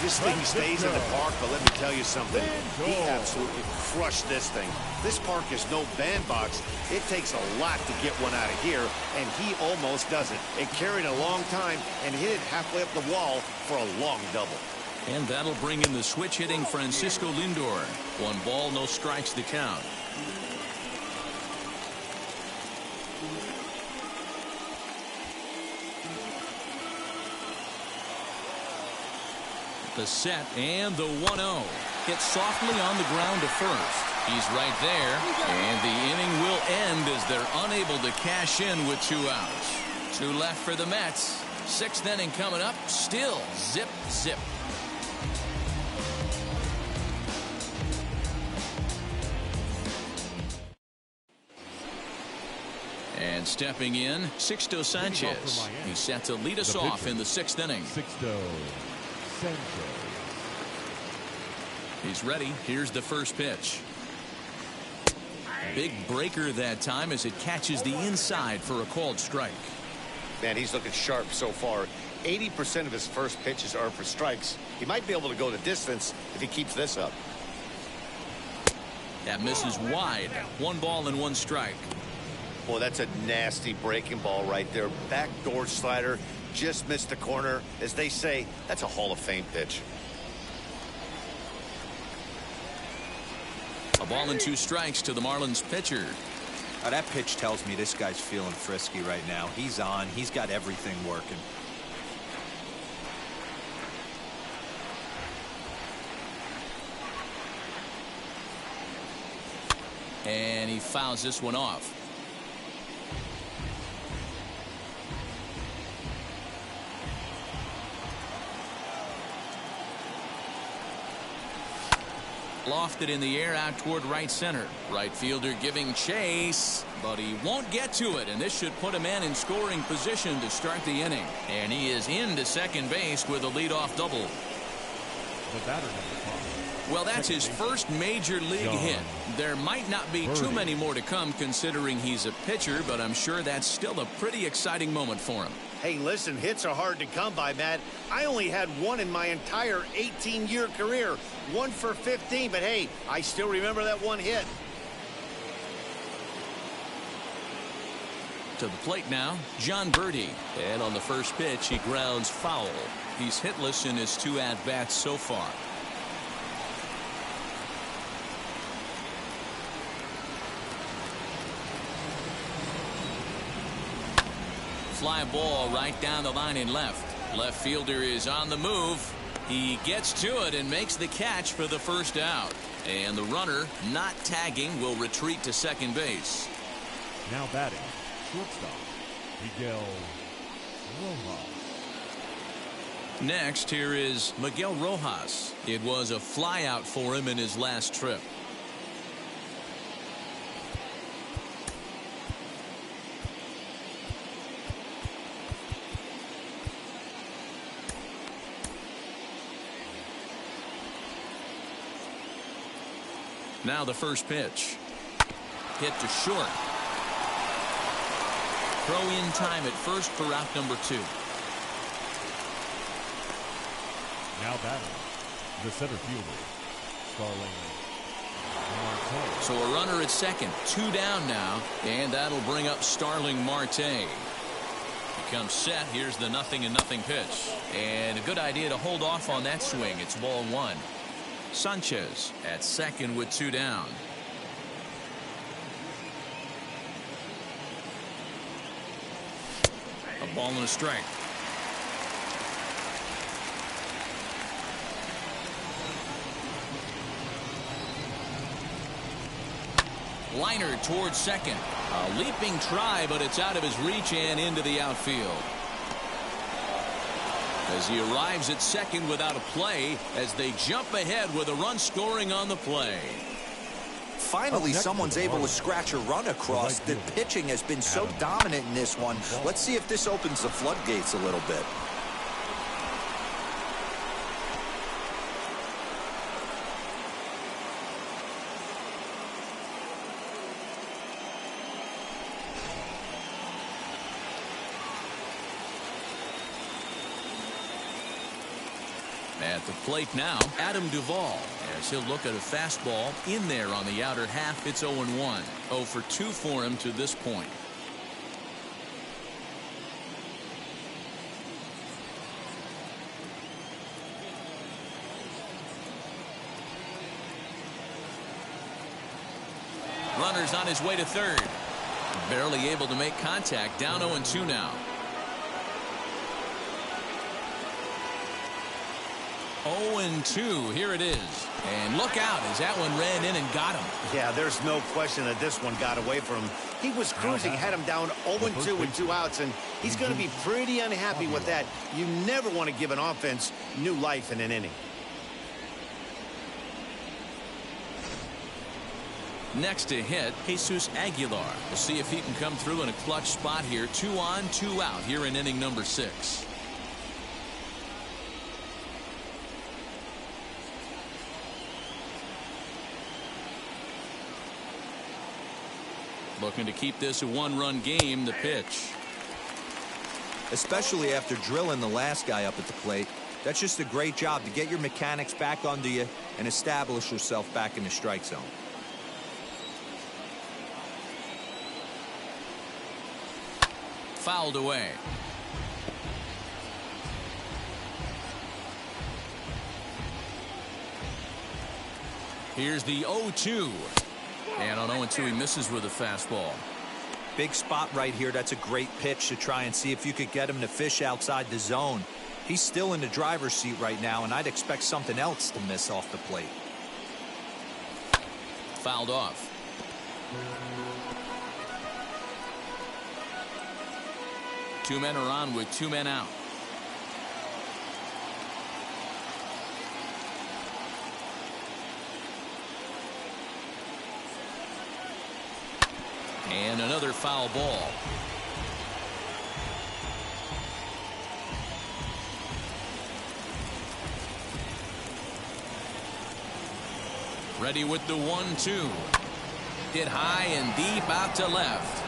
This thing stays in the park, but let me tell you something. He absolutely crushed this thing. This park is no bandbox. It takes a lot to get one out of here, and he almost does it. It carried a long time and hit it halfway up the wall for a long double. And that'll bring in the switch-hitting Francisco Lindor. 1 ball, no strikes to count. The set and the 1-0. Hit softly on the ground to first. He's right there, and the inning will end as they're unable to cash in with 2 outs. 2 left for the Mets. 6th inning coming up. Still zip, zip. And stepping in, Sixto Sanchez. He's set to lead us off in the 6th inning. Sixto Sanchez. He's ready. Here's the first pitch. Big breaker that time as it catches the inside for a called strike. Man, he's looking sharp so far. 80% of his first pitches are for strikes. He might be able to go the distance if he keeps this up. That misses wide. 1 ball and 1 strike. Boy, that's a nasty breaking ball right there. Backdoor slider, just missed the corner. As they say, that's a Hall of Fame pitch. A ball and 2 strikes to the Marlins pitcher. That pitch tells me this guy's feeling frisky right now. He's on. He's got everything working. And he fouls this one off. Lofted in the air out toward right center. Right fielder giving chase, but he won't get to it, and this should put a man in scoring position to start the inning. And he is into second base with a leadoff double. The batter number 5. Well, that's his first major league hit. There might not be too many more to come considering he's a pitcher, but I'm sure that's still a pretty exciting moment for him. Hey, listen, hits are hard to come by, Matt. I only had 1 in my entire 18-year career. 1 for 15, but hey, I still remember that 1 hit. To the plate now, John Birdie. And on the first pitch, he grounds foul. He's hitless in his 2 at-bats so far. Fly ball right down the line in left. Left fielder is on the move. He gets to it and makes the catch for the first out. And the runner, not tagging, will retreat to second base. Now batting, shortstop, Miguel Rojas. Next, here is Miguel Rojas. It was a flyout for him in his last trip. Now the first pitch. Hit to short. Throw in time at first for out number 2. Now batting, the center fielder, Starling Marte. So a runner at second, 2 down now, and that'll bring up Starling Marte. He comes set. Here's the 0-0 pitch, and a good idea to hold off on that swing. It's ball 1. Sanchez at second with 2 down. A ball and a strike. Liner towards second. A leaping try, but it's out of his reach and into the outfield. As he arrives at second without a play, as they jump ahead with a run scoring on the play. Finally, someone's able to scratch a run across. The pitching has been so dominant in this one. Let's see if this opens the floodgates a little bit. At the plate now, Adam Duvall, as he'll look at a fastball in there on the outer half. It's 0-1. 0 for 2 for him to this point. Runner's on his way to third. Barely able to make contact. Down 0-2 now. 0-2. Here it is. And look out as that one ran in and got him. Yeah, there's no question that this one got away from him. He was cruising, had him down 0-2 with 2 outs, and he's going to be pretty unhappy with that. You never want to give an offense new life in an inning. Next to hit, Jesus Aguilar. We'll see if he can come through in a clutch spot here. 2 on, 2 out here in inning number 6. Looking to keep this a 1-run game. The pitch. Especially after drilling the last guy up at the plate. That's just a great job to get your mechanics back under you and establish yourself back in the strike zone. Fouled away. Here's the 0-2. And on 0-2 he misses with a fastball. Big spot right here. That's a great pitch to try and see if you could get him to fish outside the zone. He's still in the driver's seat right now, and I'd expect something else to miss off the plate. Fouled off. Two men are on with 2 men out. And another foul ball. Ready with the 1-2. Hit high and deep out to left.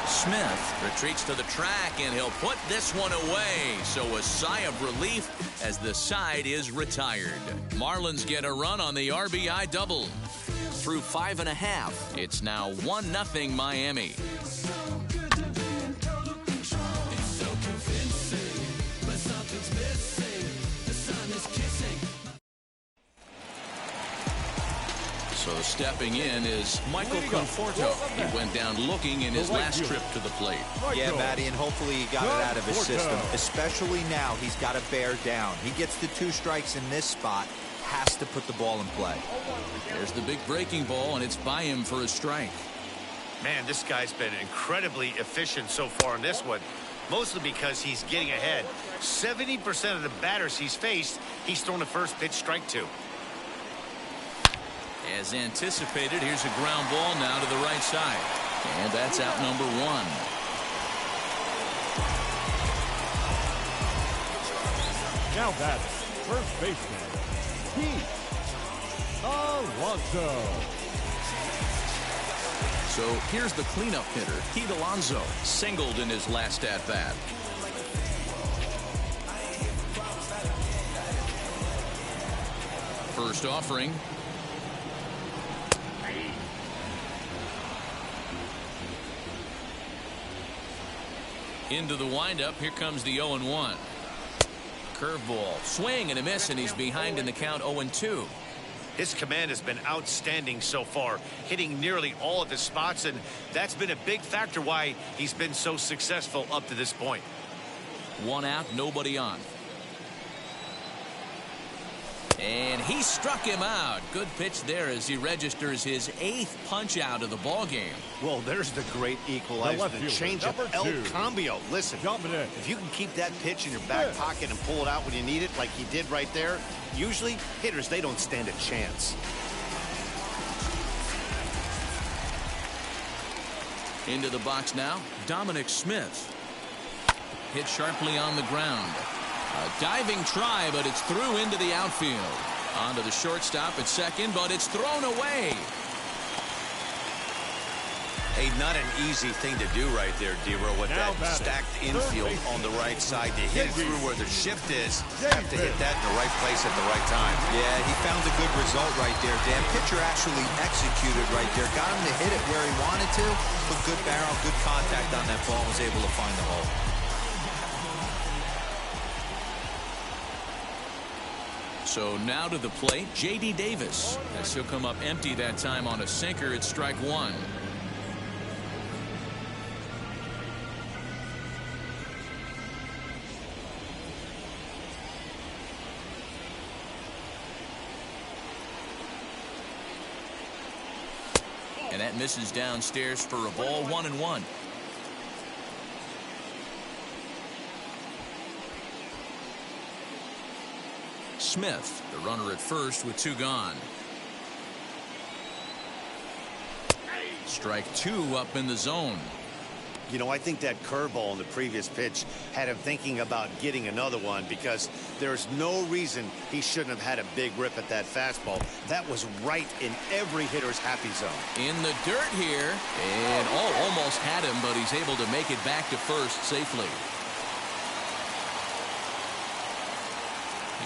Smith retreats to the track, and he'll put this one away. So a sigh of relief as the side is retired. Marlins get a run on the RBI double. Through 5.5, it's now 1-0 Miami. So stepping in is Michael Conforto. He went down looking in his last trip to the plate. Yeah, Matty, and hopefully he got it out of his system. Especially now, he's got to bear down. He gets the 2 strikes in this spot, has to put the ball in play. There's the big breaking ball, and it's by him for a strike. Man, this guy's been incredibly efficient so far in this one. mostly because he's getting ahead. 70% of the batters he's faced, he's thrown the first pitch strike to. As anticipated, here's a ground ball now to the right side. And that's out number one. Now that's first baseman, Pete Alonso. So here's the cleanup hitter, Pete Alonso, singled in his last at-bat. First offering. Into the windup. Here comes the 0-1. Curveball, swing and a miss, and he's behind in the count 0-2. His command has been outstanding so far, hitting nearly all of his spots, and that's been a big factor why he's been so successful up to this point. One out, nobody on. And he struck him out. Good pitch there as he registers his 8th punch out of the ball game. Well, there's the great equalizer, the changeup, El Cambio. Listen, if you can keep that pitch in your back pocket and pull it out when you need it like he did right there, usually hitters, they don't stand a chance. Into the box now, Dominic Smith. Hit sharply on the ground. A diving try, but it's through into the outfield. Onto the shortstop at second, but it's thrown away. Hey, not an easy thing to do right there, D-Row, with that stacked infield on the right side. To hit it through where the shift is, have to hit that in the right place at the right time. Yeah, he found a good result right there, Dan. Pitcher actually executed right there. Got him to hit it where he wanted to. Put good barrel, good contact on that ball, and was able to find the hole. So now to the plate, J.D. Davis. As he'll come up empty that time on a sinker. It's strike one. And that misses downstairs for a ball, 1-1. Smith, the runner at first with 2 gone. Strike 2 up in the zone. You know, I think that curveball in the previous pitch had him thinking about getting another one, because there's no reason he shouldn't have had a big rip at that fastball. That was right in every hitter's happy zone. In the dirt here, and almost had him, but he's able to make it back to first safely.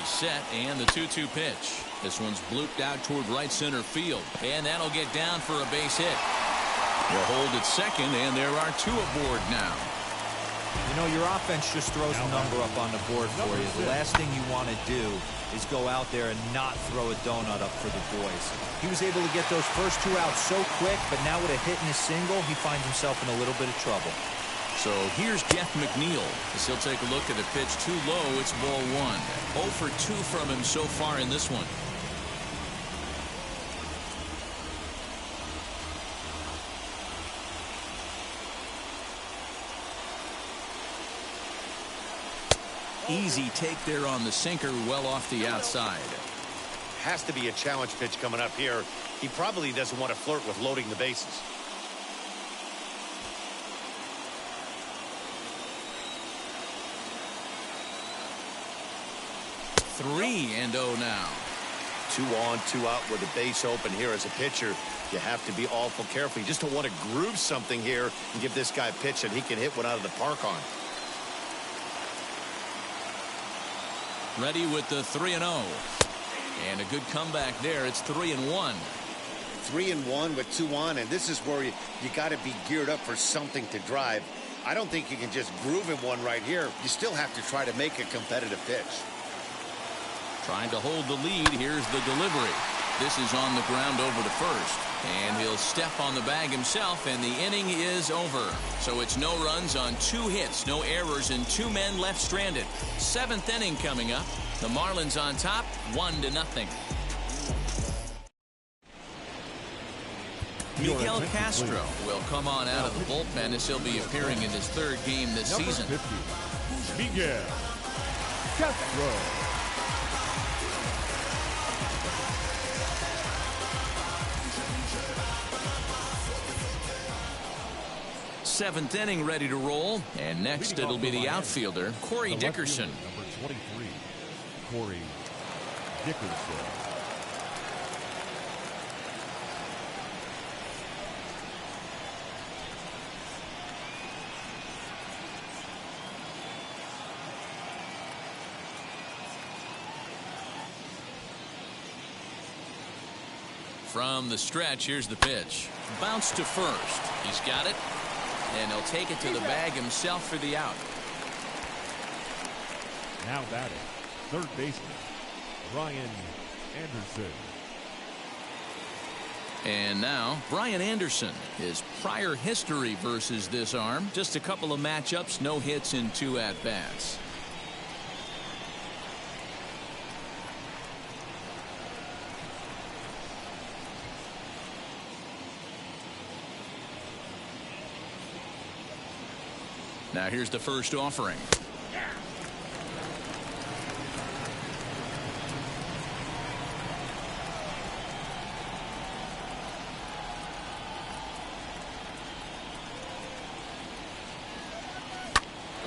He's set, and the 2-2 pitch. This one's blooped out toward right center field, and that'll get down for a base hit. They'll hold at second, and there are 2 aboard now. You know, your offense just throws a number up on the board for you. The last thing you want to do is go out there and not throw a donut up for the boys. He was able to get those first 2 out so quick, but now with a hit and a single, he finds himself in a little bit of trouble. So here's Jeff McNeil as he'll take a look at a pitch too low. It's ball 1. 0 for 2 from him so far in this one. Easy take there on the sinker, well off the outside. Has to be a challenge pitch coming up here. He probably doesn't want to flirt with loading the bases. 3-0 now. 2 on, 2 out with a base open here as a pitcher. You have to be awful careful. You just don't want to groove something here and give this guy a pitch that he can hit one out of the park on. Ready with the 3-0. And a good comeback there. It's 3-1. 3-1 with 2 on, and this is where you got to be geared up for something to drive. I don't think you can just groove him one right here. You still have to try to make a competitive pitch. Trying to hold the lead. Here's the delivery. This is on the ground over to first. And he'll step on the bag himself, and the inning is over. So it's no runs on 2 hits, no errors, and 2 men left stranded. 7th inning coming up. The Marlins on top, 1-0. Miguel Castro will come on out of the bullpen as he'll be appearing in his third game this season. 50, Miguel Castro. Seventh inning ready to roll. And next it'll be the outfielder, Corey Dickerson. Number 23, Corey Dickerson. From the stretch, here's the pitch. Bounce to first. He's got it. And he'll take it to the bag himself for the out. Now batting, third baseman, Brian Anderson. And now, Brian Anderson. His prior history versus this arm. Just a couple of matchups, no hits in 2 at-bats. Now here's the first offering.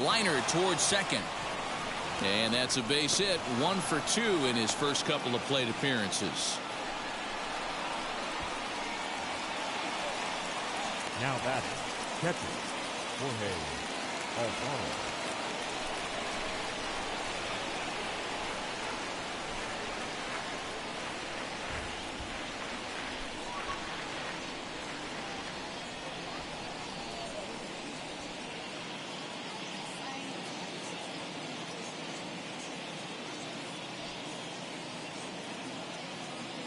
Liner towards second. And that's a base hit. 1 for 2 in his first couple of plate appearances. Now batting, catcher, Jorge Alfaro.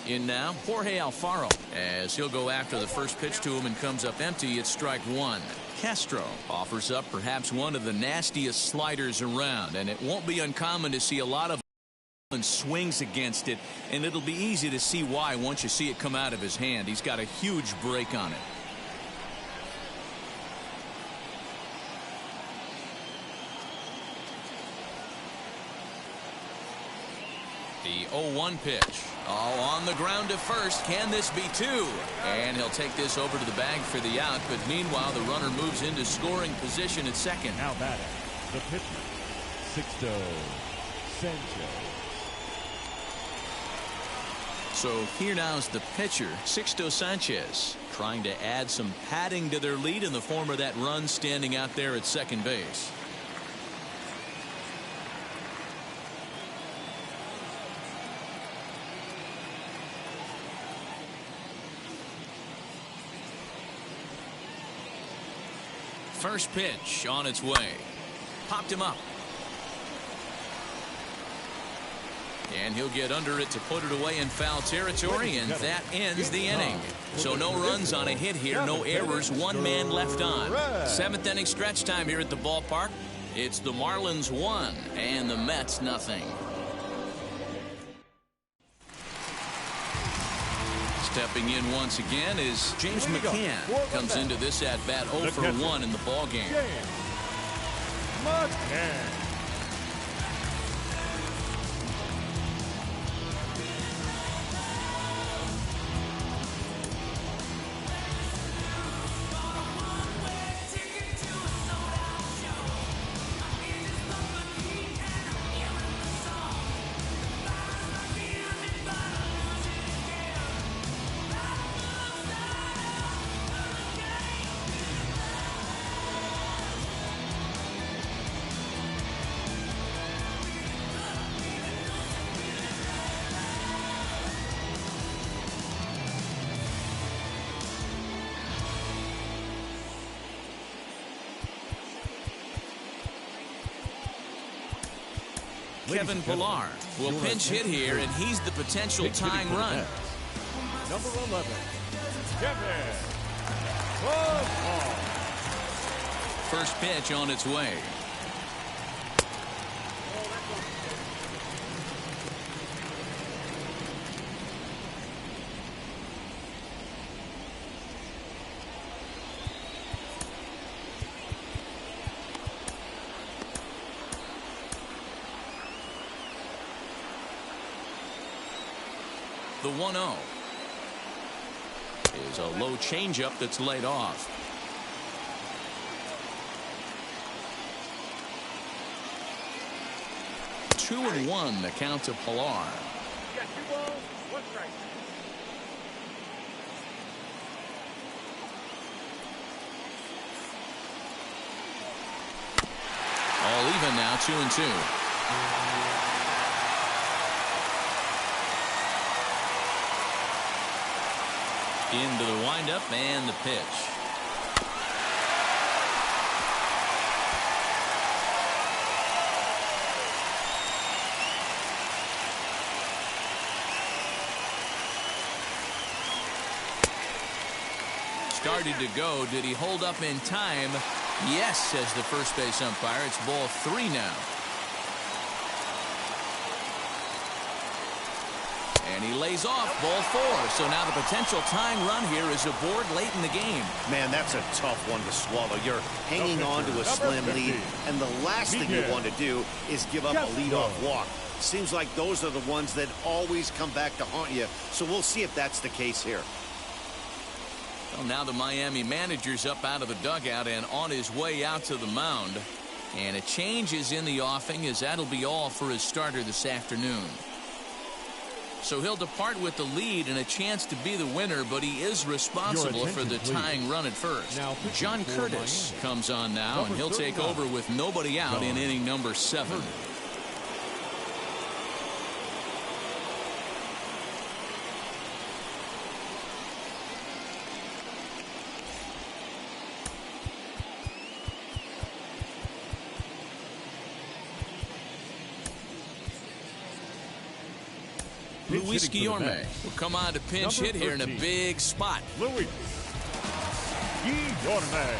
In now, Jorge Alfaro, as he'll go after the first pitch to him and comes up empty. It's strike 1. Castro offers up perhaps one of the nastiest sliders around, and it won't be uncommon to see a lot of swings against it, and it'll be easy to see why once you see it come out of his hand. He's got a huge break on it. The 0-1 pitch. Oh, on the ground to first. Can this be 2? And he'll take this over to the bag for the out. But meanwhile, the runner moves into scoring position at second. Now batting, the pitcher, Sixto Sanchez. So here now's the pitcher, Sixto Sanchez, trying to add some padding to their lead in the form of that run standing out there at second base. First pitch on its way. Popped him up. And he'll get under it to put it away in foul territory, and that ends the inning. So no runs on a hit here, no errors, 1 man left on. 7th inning stretch time here at the ballpark. It's the Marlins 1 and the Mets nothing. Stepping in once again is James McCann. Comes into this at-bat 0 for 1 in the ballgame. McCann. Kevin Pillar will pinch hit here, and he's the potential tying run. Number 11, Kevin Pillar. First pitch on its way. The 1-0 is a low changeup that's laid off. 2-1 the count to Pilar. You got 2 balls, 1 strike. All even now, 2-2. Into the windup and the pitch. Started to go. Did he hold up in time? Yes, says the first base umpire. It's ball 3 now. And he lays off ball 4. So now the potential tying run here is aboard late in the game. Man, that's a tough one to swallow. You're hanging on to a slim lead, and the last thing you want to do is give up a leadoff walk. Seems like those are the ones that always come back to haunt you. So we'll see if that's the case here. Well, now the Miami manager's up out of the dugout and on his way out to the mound. And a change is in the offing, as that'll be all for his starter this afternoon. So he'll depart with the lead and a chance to be the winner, but he is responsible for the tying run at first. John Curtis comes on now, and he'll take over with nobody out in inning number 7. Luis Guillorme will come on to pinch hit here in a big spot. Luis Guillorme.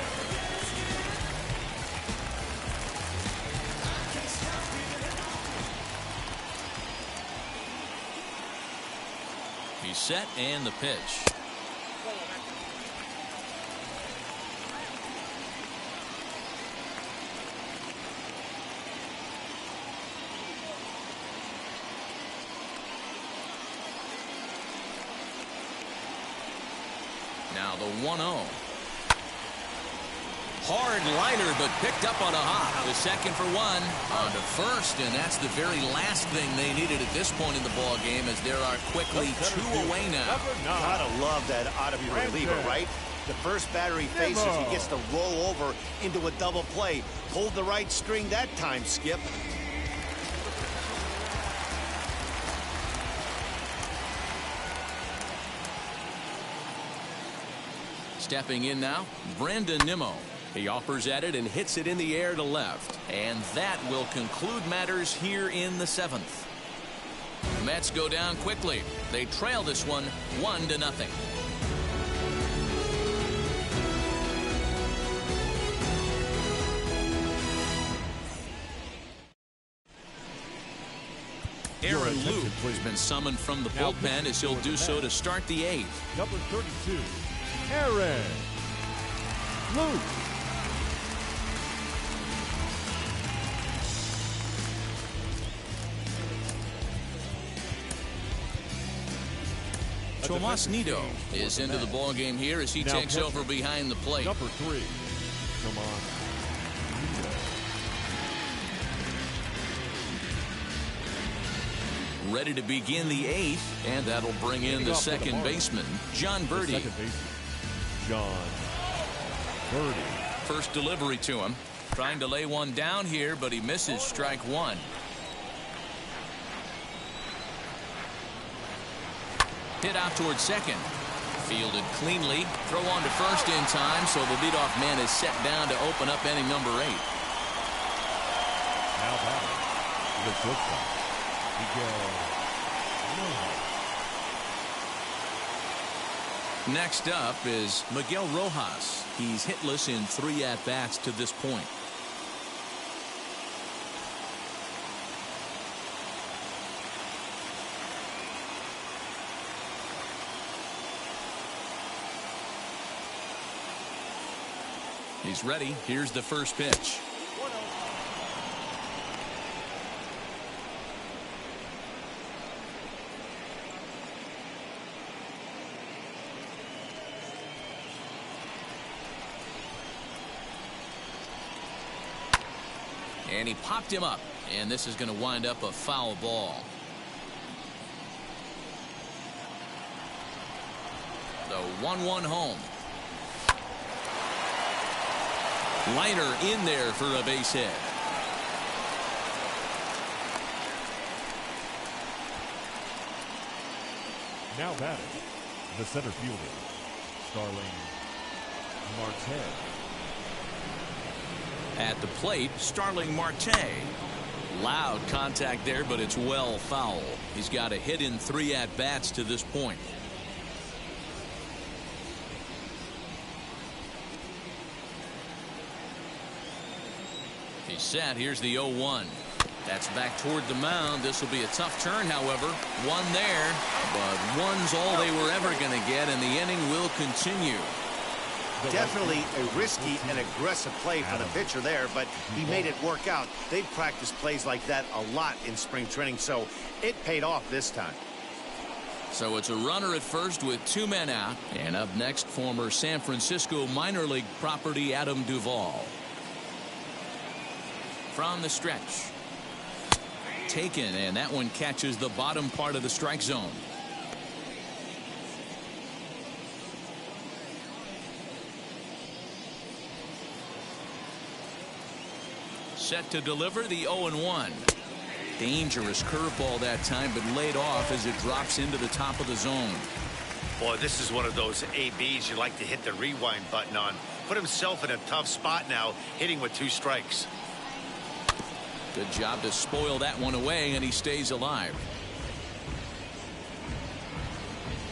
He's set and the pitch. Now the 1-0. Hard liner, but picked up on a hop. The second for 1 on to first, and that's the very last thing they needed at this point in the ball game, as there are quickly 2 away now. Gotta love that out of your reliever, right? The first batter he faces, he gets to roll over into a double play. Pulled the right string that time, Skip. Stepping in now, Brandon Nimmo. He offers at it and hits it in the air to left. And that will conclude matters here in the 7th. The Mets go down quickly. They trail this one 1-0. Aaron Luke has been summoned from the bullpen, as he'll do so to start the 8th. Number 32, Aaron Luke. Tomas Nido is into the ball game here as he takes over behind the plate. Number 3, Tomas Nido. Ready to begin the 8th, and that'll bring in the second baseman, John Birdie. John Birdie. First delivery to him. Trying to lay one down here, but he misses strike 1. Hit out towards second. Fielded cleanly. Throw on to first in time, so the leadoff man is set down to open up inning number 8. Now batting the shortstop, Miguel. Next up is Miguel Rojas. He's hitless in 3 at-bats to this point. He's ready. Here's the first pitch. And he popped him up. And this is going to wind up a foul ball. The 1-1 home. Liner in there for a base hit. Now batting, the center fielder, Starling Marte. At the plate, Starling Marte. Loud contact there, but it's well foul. He's got a hit in 3 at-bats to this point. He's set. Here's the 0-1. That's back toward the mound. This will be a tough turn, however. One there, but one's all they were ever going to get, and the inning will continue. Definitely a risky and aggressive play for the pitcher there, but he made it work out. They've practiced plays like that a lot in spring training, so it paid off this time. So it's a runner at first with 2 men out. And up next, former San Francisco minor league property Adam Duvall. From the stretch. Taken, and that one catches the bottom part of the strike zone. Set to deliver the 0-1. Dangerous curveball that time, but laid off as it drops into the top of the zone. Boy, this is one of those ABs you like to hit the rewind button on. Put himself in a tough spot now, hitting with 2 strikes. Good job to spoil that one away, and he stays alive.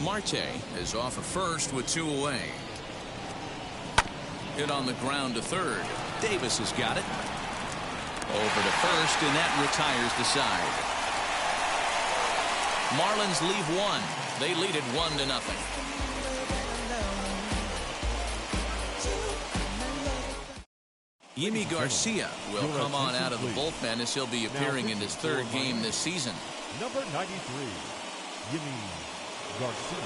Marte is off of first with 2 away. Hit on the ground to third. Davis has got it. Over to first, and that retires the side. Marlins leave 1. They lead it 1-0. Yimi Garcia will come on out of the bullpen as he'll be appearing in his 3rd game this season. Number 93, Yimi Garcia.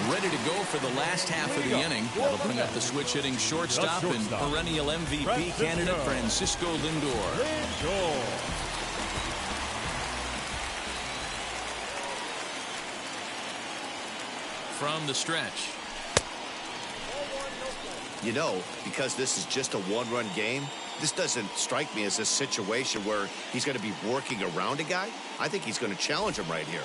Ready to go for the last half of the inning. That'll bring up the switch hitting shortstop and perennial MVP candidate Francisco Lindor. From the stretch. You know, because this is just a 1-run game, this doesn't strike me as a situation where he's going to be working around a guy. I think he's going to challenge him right here.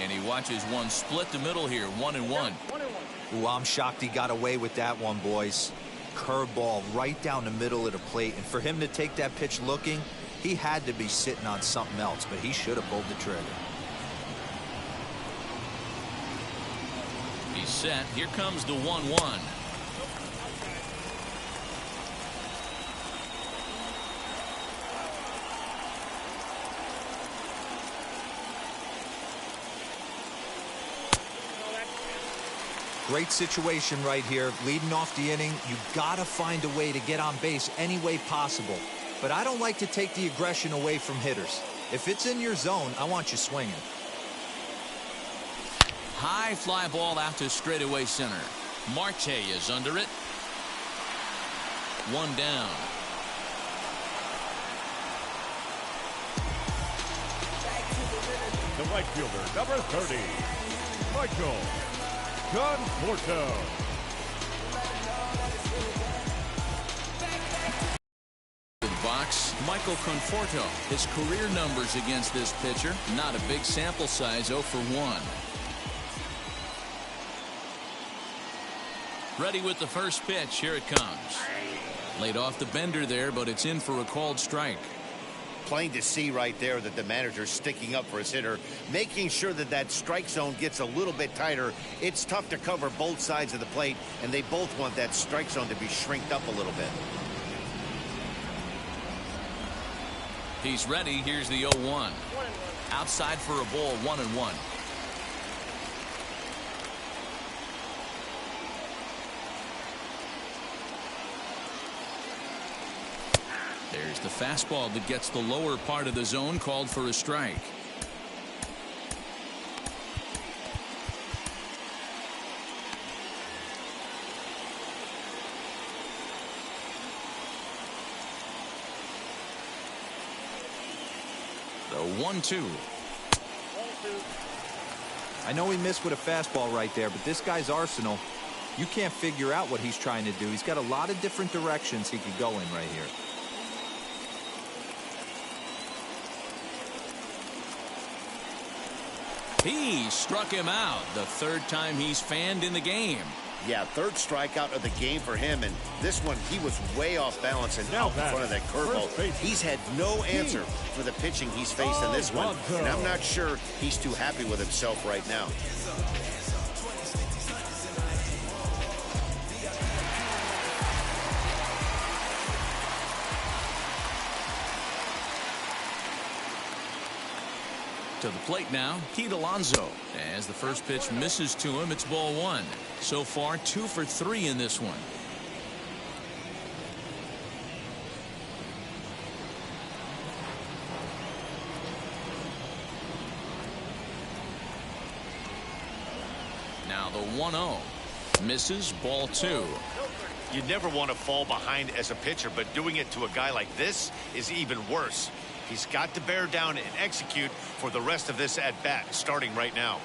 And he watches one split the middle here, 1-1. Ooh, I'm shocked he got away with that one, boys. Curveball right down the middle of the plate, and for him to take that pitch looking, he had to be sitting on something else, but he should have pulled the trigger. He's set. Here comes the 1-1. Great situation right here. Leading off the inning, you gotta find a way to get on base any way possible. But I don't like to take the aggression away from hitters. If it's in your zone, I want you swinging. High fly ball out to straightaway center. Marte is under it. 1 down. The right fielder, number 30, Michael Conforto. Box, Michael Conforto. His career numbers against this pitcher, not a big sample size, 0 for 1. Ready with the first pitch. Here it comes. Laid off the bender there, but it's in for a called strike. Plain to see right there that the manager's sticking up for his hitter, making sure that that strike zone gets a little bit tighter. It's tough to cover both sides of the plate, and they both want that strike zone to be shrinked up a little bit. He's ready. Here's the 0-1. Outside for a ball, 1-1. There's the fastball that gets the lower part of the zone, called for a strike. The 1-2. I know he missed with a fastball right there, but this guy's arsenal, you can't figure out what he's trying to do. He's got a lot of different directions he could go in right here. He struck him out, the third time he's fanned in the game. Yeah, third strikeout of the game for him, and this one he was way off balance and out in front of that curveball. He's had no answer for the pitching he's faced in this one, and I'm not sure he's too happy with himself right now. To the plate now, Pete Alonso. As the first pitch misses to him, it's ball one. So far, 2 for 3 in this one. Now the 1-0. Misses, ball 2. You never want to fall behind as a pitcher, but doing it to a guy like this is even worse. He's got to bear down and execute for the rest of this at-bat, starting right now.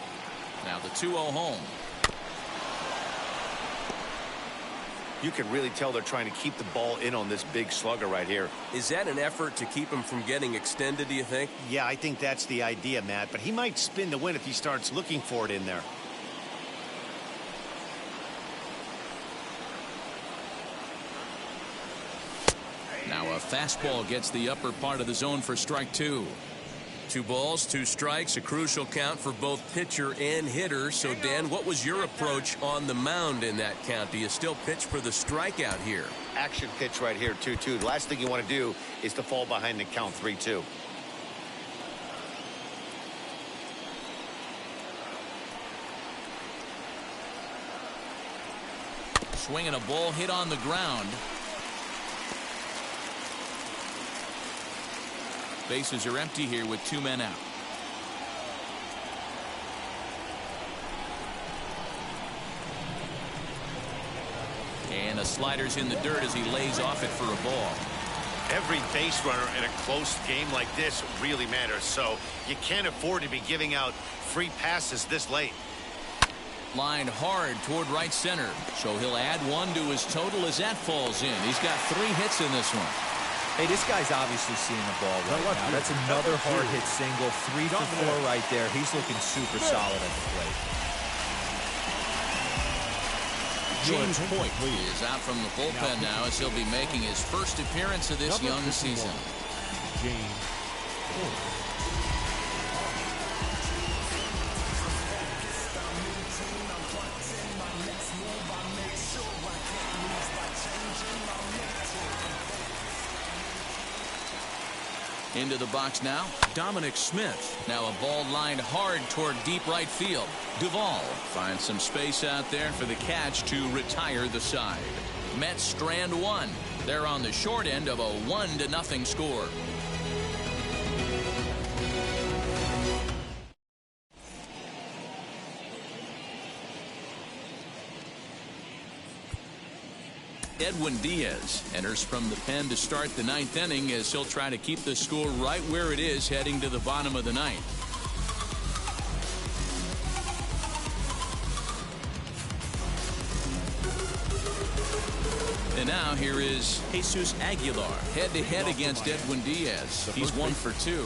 Now the 2-0 home. You can really tell they're trying to keep the ball in on this big slugger right here. Is that an effort to keep him from getting extended, do you think? Yeah, I think that's the idea, Matt, but he might spin to win if he starts looking for it in there. Now a fastball gets the upper part of the zone for strike 2. 2 balls, 2 strikes, a crucial count for both pitcher and hitter. So, Dan, what was your approach on the mound in that count? Do you still pitch for the strikeout here? Action pitch right here, 2-2. The last thing you want to do is to fall behind the count 3-2. Swinging a ball hit on the ground. Bases are empty here with 2 men out. And the slider's in the dirt as he lays off it for a ball. Every base runner in a close game like this really matters, so you can't afford to be giving out free passes this late. Lined hard toward right center, so he'll add 1 to his total as that falls in. He's got 3 hits in this one. Hey, this guy's obviously seeing the ball right now. That's another hard hit single. 3 for 4 right there. He's looking super solid at the plate. James Hoyt is out from the bullpen now as he'll be making his first appearance of this young season. James Hoyt. Into the box now, Dominic Smith. Now a ball lined hard toward deep right field. Duvall finds some space out there for the catch to retire the side. Mets strand 1. They're on the short end of a 1-0 score. Edwin Diaz enters from the pen to start the 9th inning as he'll try to keep the score right where it is heading to the bottom of the 9th. And now here is Jesus Aguilar head-to-head against Edwin Diaz. He's 1 for 2.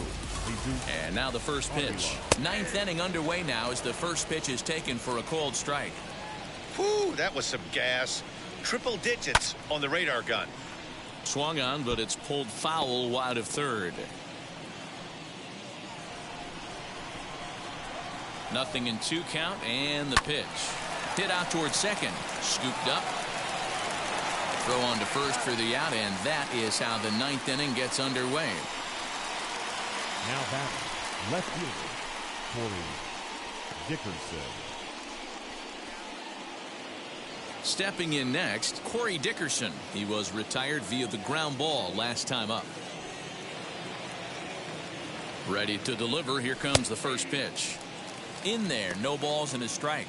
And now the first pitch. 9th inning underway now as the first pitch is taken for a called strike. Whew, that was some gas. Triple digits on the radar gun. Swung on, but it's pulled foul wide of third. Nothing in 2 count, and the pitch. Hit out towards second. Scooped up. Throw on to first for the out, and that is how the 9th inning gets underway. Now batting, left fielder, Corey Dickerson. Stepping in next, Corey Dickerson. He was retired via the ground ball last time up. Ready to deliver. Here comes the first pitch. In there, no balls and a strike.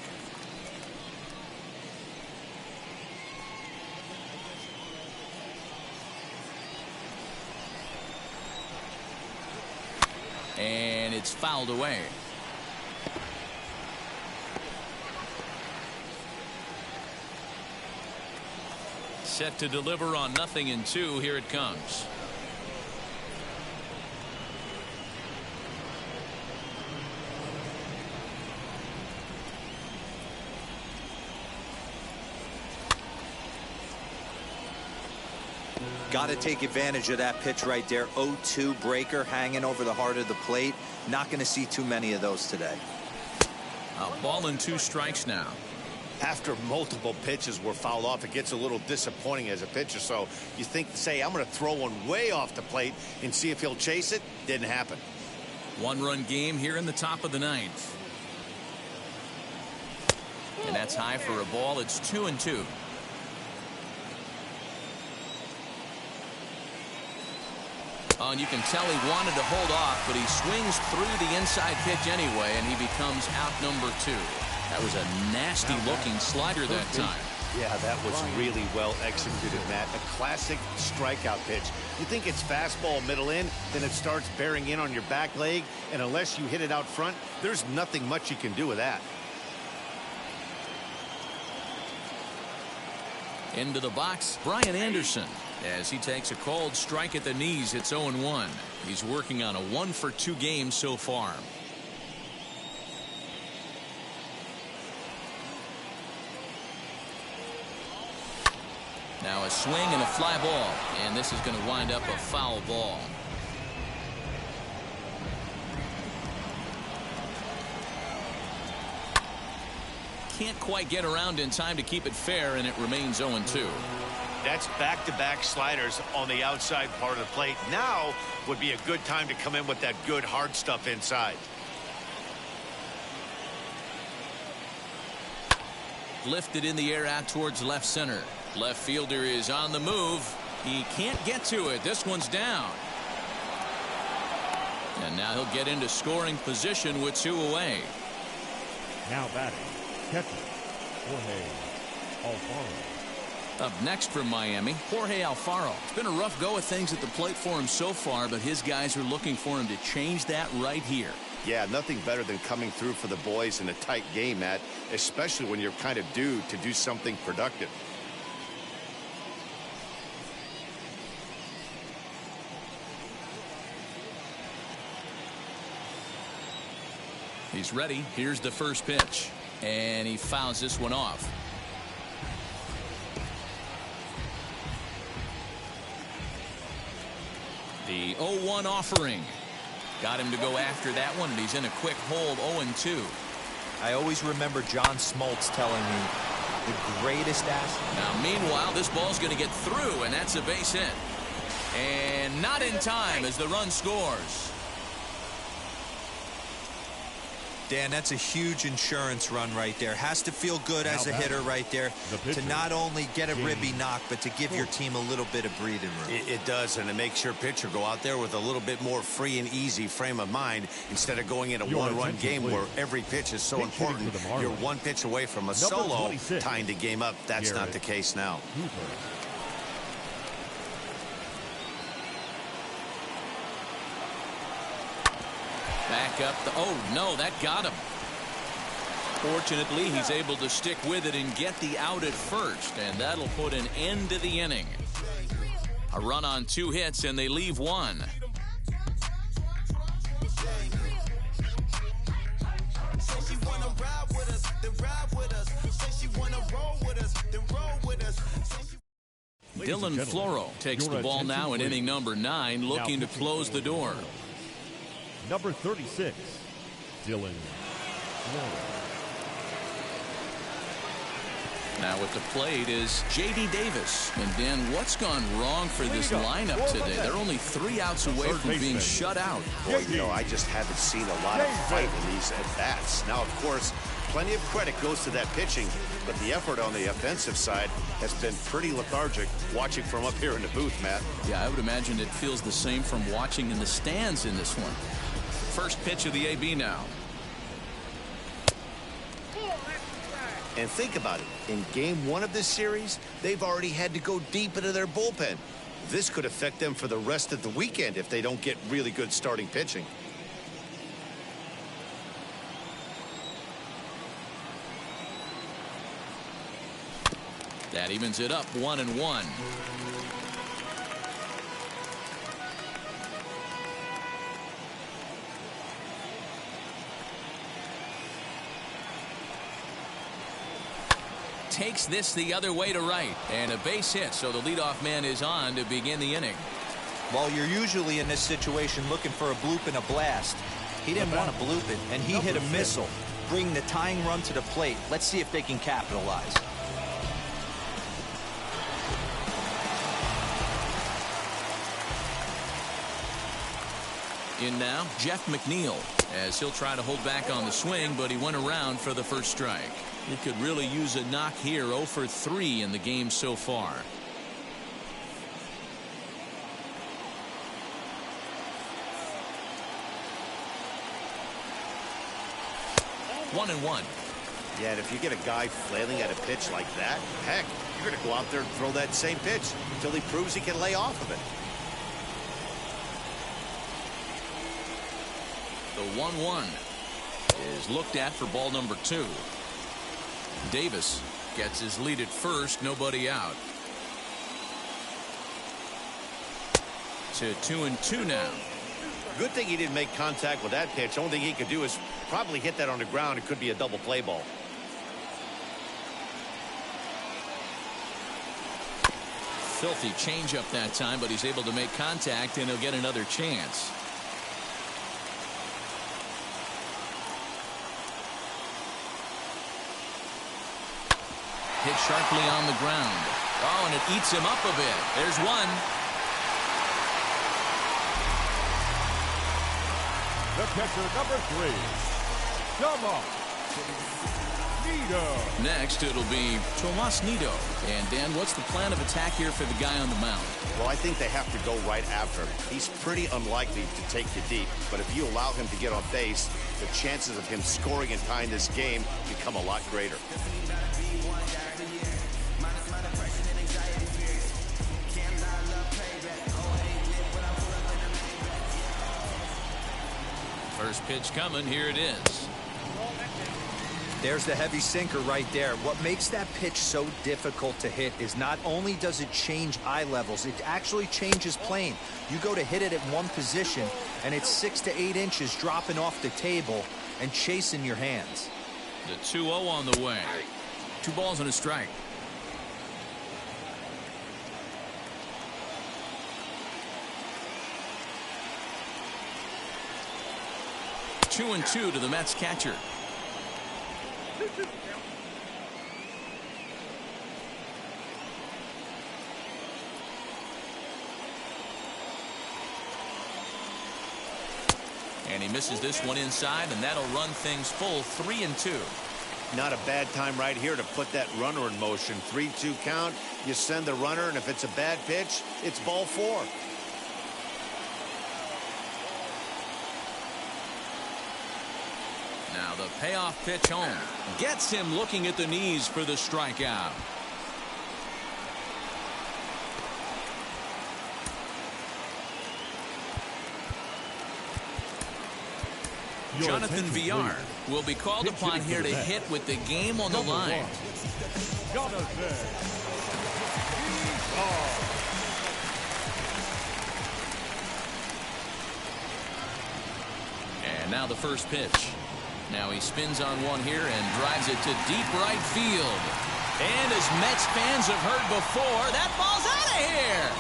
And it's fouled away. Set to deliver on 0-2. Here it comes. Got to take advantage of that pitch right there. 0-2 breaker hanging over the heart of the plate. Not going to see too many of those today. A ball and 2 strikes now. After multiple pitches were fouled off, it gets a little disappointing as a pitcher. So you think, say, I'm going to throw one way off the plate and see if he'll chase it. Didn't happen. 1-run game here in the top of the 9th. And that's high for a ball. It's 2-2. Oh, and you can tell he wanted to hold off, but he swings through the inside pitch anyway, and he becomes out number 2. That was a nasty-looking slider that time. Yeah, that was really well executed, Matt. A classic strikeout pitch. You think it's fastball middle in, then it starts bearing in on your back leg, and unless you hit it out front, there's nothing much you can do with that. Into the box, Brian Anderson, as he takes a cold strike at the knees. It's 0-1. He's working on a 1-for-2 game so far. Now a swing and a fly ball, and this is going to wind up a foul ball. Can't quite get around in time to keep it fair, and it remains 0-2. That's back-to-back sliders on the outside part of the plate. Now would be a good time to come in with that good hard stuff inside. Lifted in the air out towards left center. Left fielder is on the move. He can't get to it. This one's down. And now he'll get into scoring position with 2 away. Now batting, catcher, Jorge Alfaro. Up next from Miami, Jorge Alfaro. It's been a rough go of things at the plate for him so far, but his guys are looking for him to change that right here. Yeah, nothing better than coming through for the boys in a tight game, Matt, especially when you're kind of due to do something productive. He's ready. Here's the first pitch. And he fouls this one off. The 0-1 offering. Got him to go after that one, and he's in a quick hold. 0-2. I always remember John Smoltz telling me the greatest asset. Now, meanwhile, this ball's going to get through, and that's a base hit. And not in time as the run scores. Dan, that's a huge insurance run right there. Has to feel good as a hitter right there to not only get a ribby knock, but to give your team a little bit of breathing room. It does, and it makes your pitcher go out there with a little bit more free and easy frame of mind instead of going in a one-run game where every pitch is so important. You're one pitch away from a solo tying the game up. That's not the case now. Back up. Oh, no, that got him. Fortunately, he's able to stick with it and get the out at first, and that'll put an end to the inning. A run on 2 hits, and they leave 1. Dylan Floro takes the ball now in inning number 9, looking to close the door. Number 36, Dylan Floro. Now at the plate is J.D. Davis. And Dan, what's gone wrong for this lineup today? They're only 3 outs away from being shut out. Boy, you know, I just haven't seen a lot of fight in these at-bats. Now, of course, Plenty of credit goes to that pitching, but the effort on the offensive side has been pretty lethargic watching from up here in the booth, Matt. Yeah, I would imagine it feels the same from watching in the stands in this one. First pitch of the AB now. And think about it. In game 1 of this series, they've already had to go deep into their bullpen. This could affect them for the rest of the weekend if they don't get really good starting pitching. That evens it up 1-1. Takes this the other way to right, and a base hit, so the leadoff man is on to begin the inning. Well, you're usually in this situation looking for a bloop and a blast. He didn't want to bloop it, and he hit a missile, bringing the tying run to the plate. Let's see if they can capitalize. In now, Jeff McNeil, as he'll try to hold back on the swing, but he went around for the first strike. He could really use a knock here. 0 for 3 in the game so far. One and one. Yeah, and if you get a guy flailing at a pitch like that, heck, you're going to go out there and throw that same pitch until he proves he can lay off of it. The 1-1 is looked at for ball number 2. Davis gets his lead at first, nobody out. To 2-2 now. Good thing he didn't make contact with that pitch. Only thing he could do is probably hit that on the ground. It could be a double play ball. Filthy changeup that time, but he's able to make contact, and he'll get another chance. Hit sharply on the ground. Oh, and it eats him up a bit. There's one. The catcher, number 3, Nido. Next, it'll be Tomas Nido. And, Dan, what's the plan of attack here for the guy on the mound? Well, I think they have to go right after him. He's pretty unlikely to take you deep, but if you allow him to get on base, the chances of him scoring and tying this game become a lot greater. First pitch coming. Here it is. There's the heavy sinker right there. What makes that pitch so difficult to hit is not only does it change eye levels, it actually changes plane. You go to hit it at one position, and it's 6 to 8 inches dropping off the table and chasing your hands. The 2-0 on the way. 2 balls and a strike. Two and 2 to the Mets catcher. And he misses this one inside, and that'll run things full. 3 and 2. Not a bad time right here to put that runner in motion. 3-2 count. You send the runner, and if it's a bad pitch, it's ball 4. Now the payoff pitch home gets him looking at the knees for the strikeout. Jonathan Villar will be called upon here to hit with the game on the line. Jonathan And now the first pitch. Now he spins on one here and drives it to deep right field. And as Mets fans have heard before, that ball's out of here.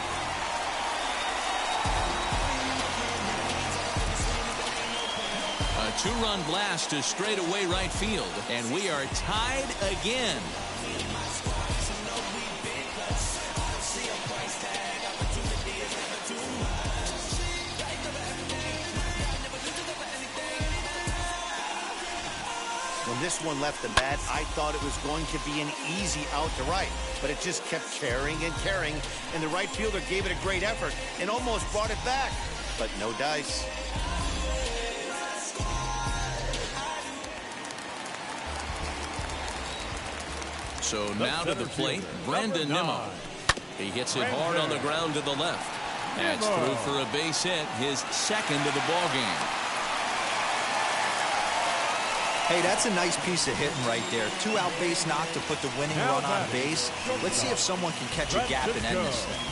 A 2-run blast to straightaway right field, and we are tied again. When this one left the bat, I thought it was going to be an easy out to right. But it just kept carrying and carrying, and the right fielder gave it a great effort and almost brought it back. But no dice. So now to the plate, Brandon Nimmo. He hits it hard on the ground to the left. That's through for a base hit, his second of the ball game. Hey, that's a nice piece of hitting right there. 2-out base knock to put the winning run on base. Let's see if someone can catch a gap and end this thing.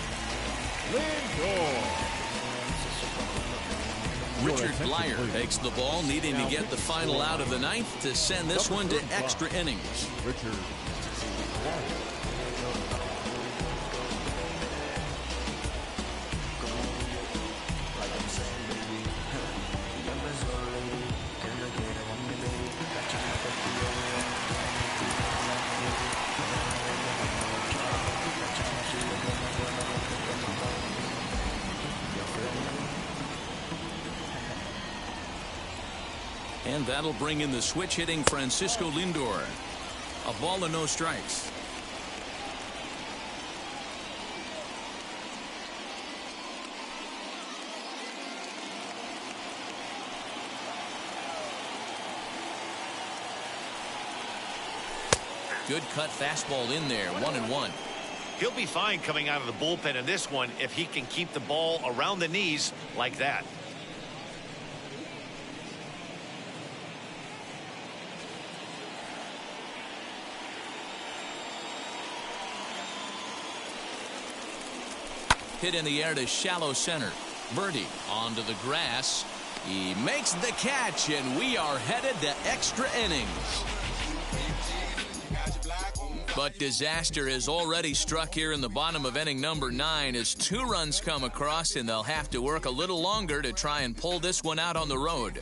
Richard Blyer takes the ball, needing to get the final out of the ninth to send this one to extra innings. Richard Blyer. And that'll bring in the switch hitting Francisco Lindor. A ball and no strikes. Good cut fastball in there, 1-1. He'll be fine coming out of the bullpen in this one if he can keep the ball around the knees like that. Hit in the air to shallow center. Birdie onto the grass. He makes the catch, and we are headed to extra innings. But disaster has already struck here in the bottom of inning number 9 as 2 runs come across, and they'll have to work a little longer to try and pull this one out on the road.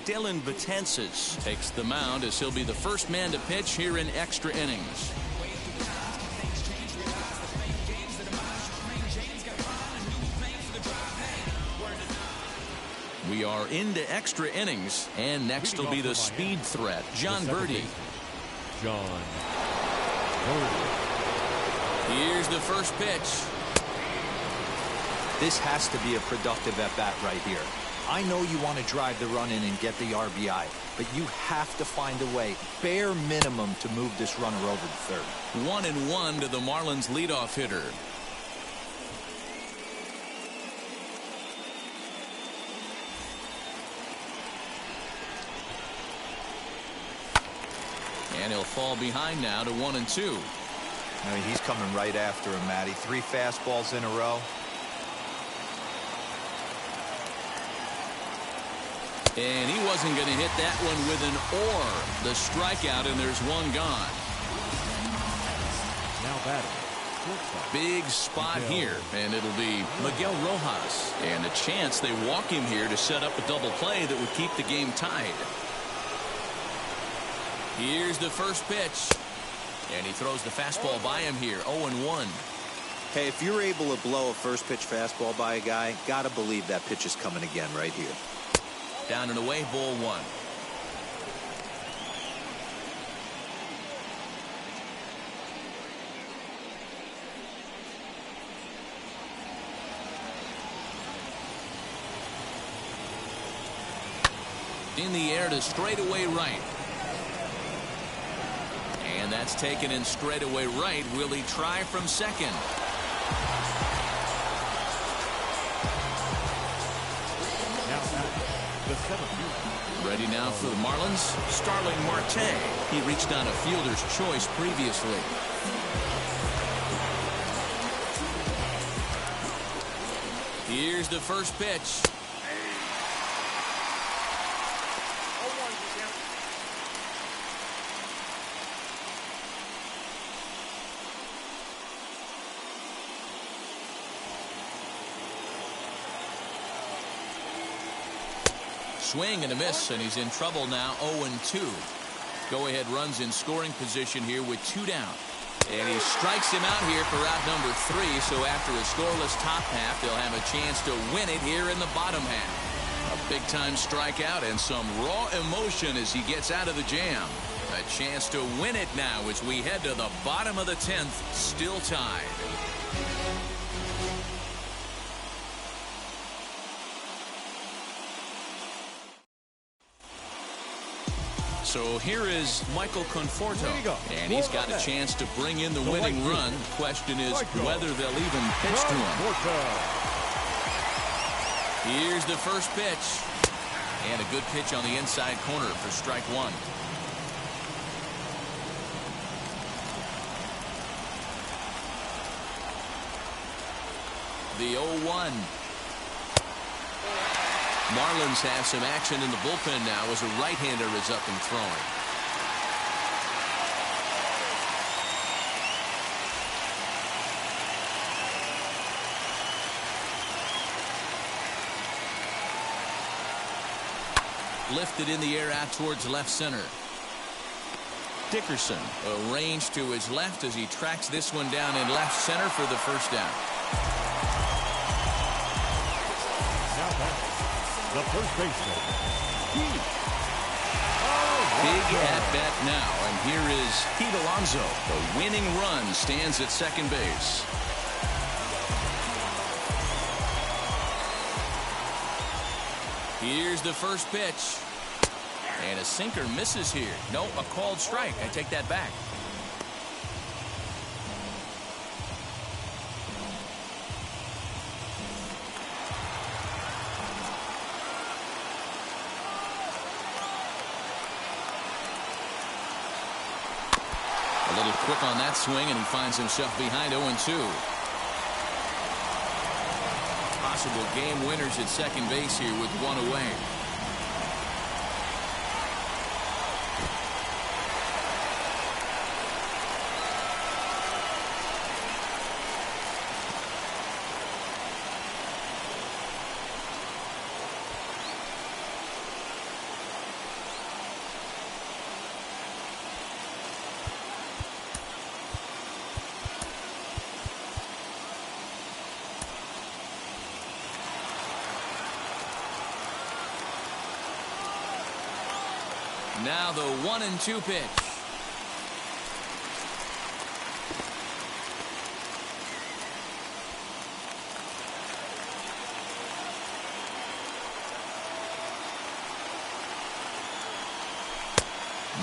Dylan Betances takes the mound as he'll be the first man to pitch here in extra innings. We are into extra innings, and next will be the speed threat, John Birdie. John Birdie. Here's the first pitch. This has to be a productive at-bat right here. I know you want to drive the run in and get the RBI, but you have to find a way, bare minimum, to move this runner over to third. 1-1 to the Marlins leadoff hitter. And he'll fall behind now to 1-2. I mean, he's coming right after him, Matty. 3 fastballs in a row. And he wasn't going to hit that one with an or. The strikeout, and there's one gone. Now batting. Big spot here, and it'll be Miguel Rojas. And a chance they walk him here to set up a double play that would keep the game tied. Here's the first pitch. And he throws the fastball by him here, 0-1. Hey, if you're able to blow a first pitch fastball by a guy, gotta believe that pitch is coming again right here. Down and away, ball 1. In the air to straightaway right. And that's taken in straightaway right. Will he try from second? Ready now for the Marlins, Starling Marte. He reached on a fielder's choice previously. Here's the first pitch. Swing and a miss, and he's in trouble now, 0-2. Go-ahead runs in scoring position here with 2 down. And he strikes him out here for out number 3. So after a scoreless top half, they'll have a chance to win it here in the bottom half. A big-time strikeout and some raw emotion as he gets out of the jam. A chance to win it now as we head to the bottom of the 10th, still tied. So here is Michael Conforto, and he's got a chance to bring in the winning run. The question is whether they'll even pitch to him. Here's the first pitch, and a good pitch on the inside corner for strike 1. The 0-1. Marlins have some action in the bullpen now as a right-hander is up and throwing. Lifted in the air out towards left center. Dickerson arranged to his left as he tracks this one down in left center for the first down. The first baseman. Big at bat now, and here is Pete Alonso. The winning run stands at second base. Here's the first pitch, and a sinker misses here. No, a called strike. I take that back. Quick on that swing, and he finds himself behind 0-2. Possible game winners at second base here with one away. Now the 1-2 pitch.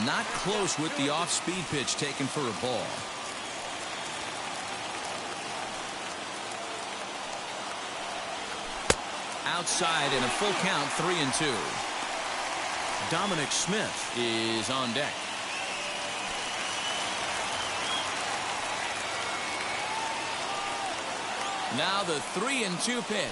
Not close with the off-speed pitch taken for a ball. Outside in a full count, 3-2. Dominic Smith is on deck. Now the 3-2 pitch.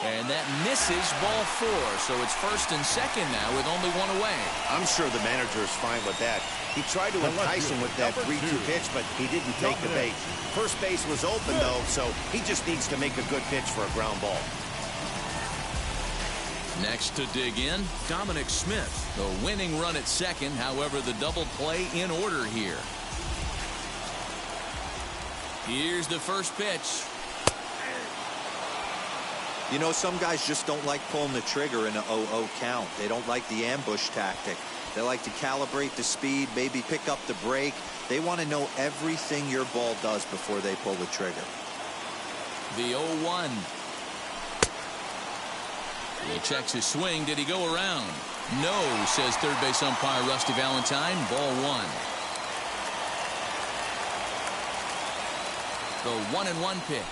And that misses ball 4. So it's first and second now with only one away. I'm sure the manager is fine with that. He tried to entice him with that 3-2 pitch, but he didn't take the bait. First base was open, though, so he just needs to make a good pitch for a ground ball. Next to dig in, Dominic Smith. The winning run at second, however, the double play in order here. Here's the first pitch. You know, some guys just don't like pulling the trigger in an 0-0 count. They don't like the ambush tactic. They like to calibrate the speed, maybe pick up the break. They want to know everything your ball does before they pull the trigger. The 0-1. He checks his swing. Did he go around? No, says third base umpire Rusty Valentine. Ball 1. The 1-1 pitch.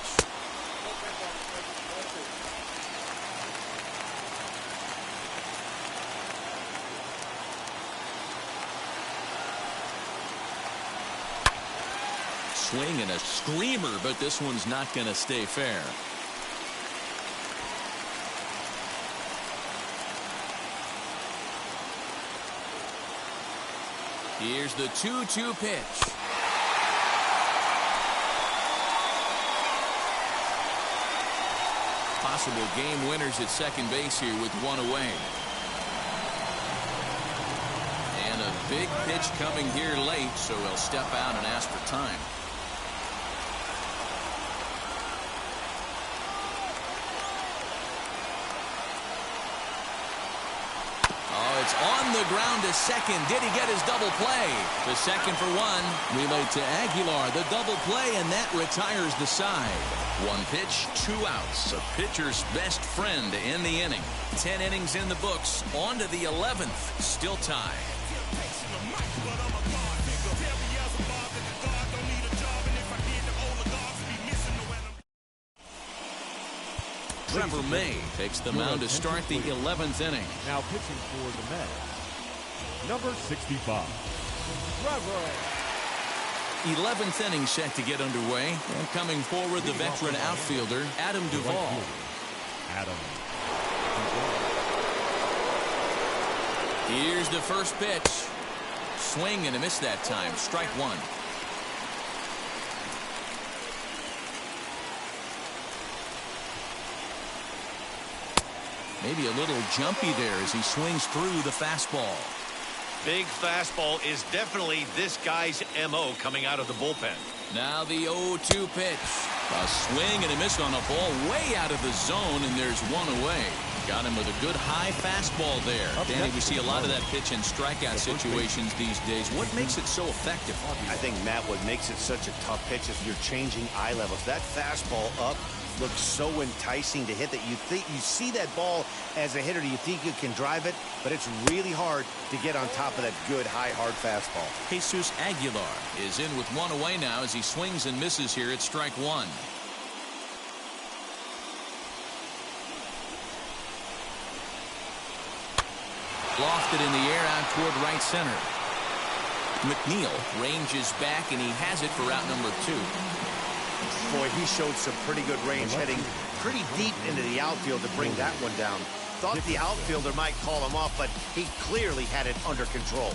Swing and a screamer, but this one's not going to stay fair. Here's the 2-2 pitch. Possible game winners at second base here with one away. And a big pitch coming here late, so he'll step out and ask for time. the ground to second. Did he get his double play? The second for one. Relayed to Aguilar. The double play, and that retires the side. One pitch, 2 outs. A pitcher's best friend to end the inning. 10 innings in the books. On to the 11th. Still tied. Trevor May takes the mound to start the 11th inning. Now pitching for the Mets, number 65, Trevor. 11th inning set to get underway. And coming forward, the veteran outfielder, Adam Duvall. Adam. Here's the first pitch. Swing and a miss that time. Strike one. Maybe a little jumpy there as he swings through the fastball. Big fastball is definitely this guy's M.O. coming out of the bullpen. Now the 0-2 pitch. A swing and a miss on a ball way out of the zone, and there's one away. Got him with a good high fastball there. Danny, we see a lot of that pitch in strikeout situations these days. What makes it so effective? I think, Matt, what makes it such a tough pitch is you're changing eye levels. That fastball up looks so enticing to hit that you think you see that ball as a hitter. You think you can drive it, but it's really hard to get on top of that good high hard fastball. Jesus Aguilar is in with one away now as he swings and misses here at strike one. Lofted in the air out toward right center. McNeil ranges back and he has it for out number 2. Boy, he showed some pretty good range, heading pretty deep into the outfield to bring that one down. Thought the outfielder might call him off, but he clearly had it under control.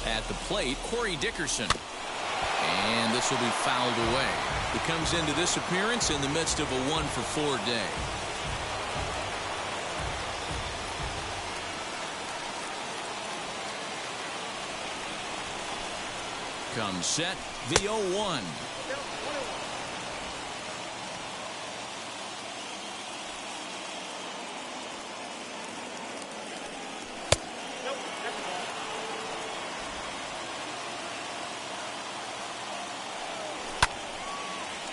At the plate, Corey Dickerson. And this will be fouled away. He comes into this appearance in the midst of a 1-for-4 day. Comes set, the 0-1.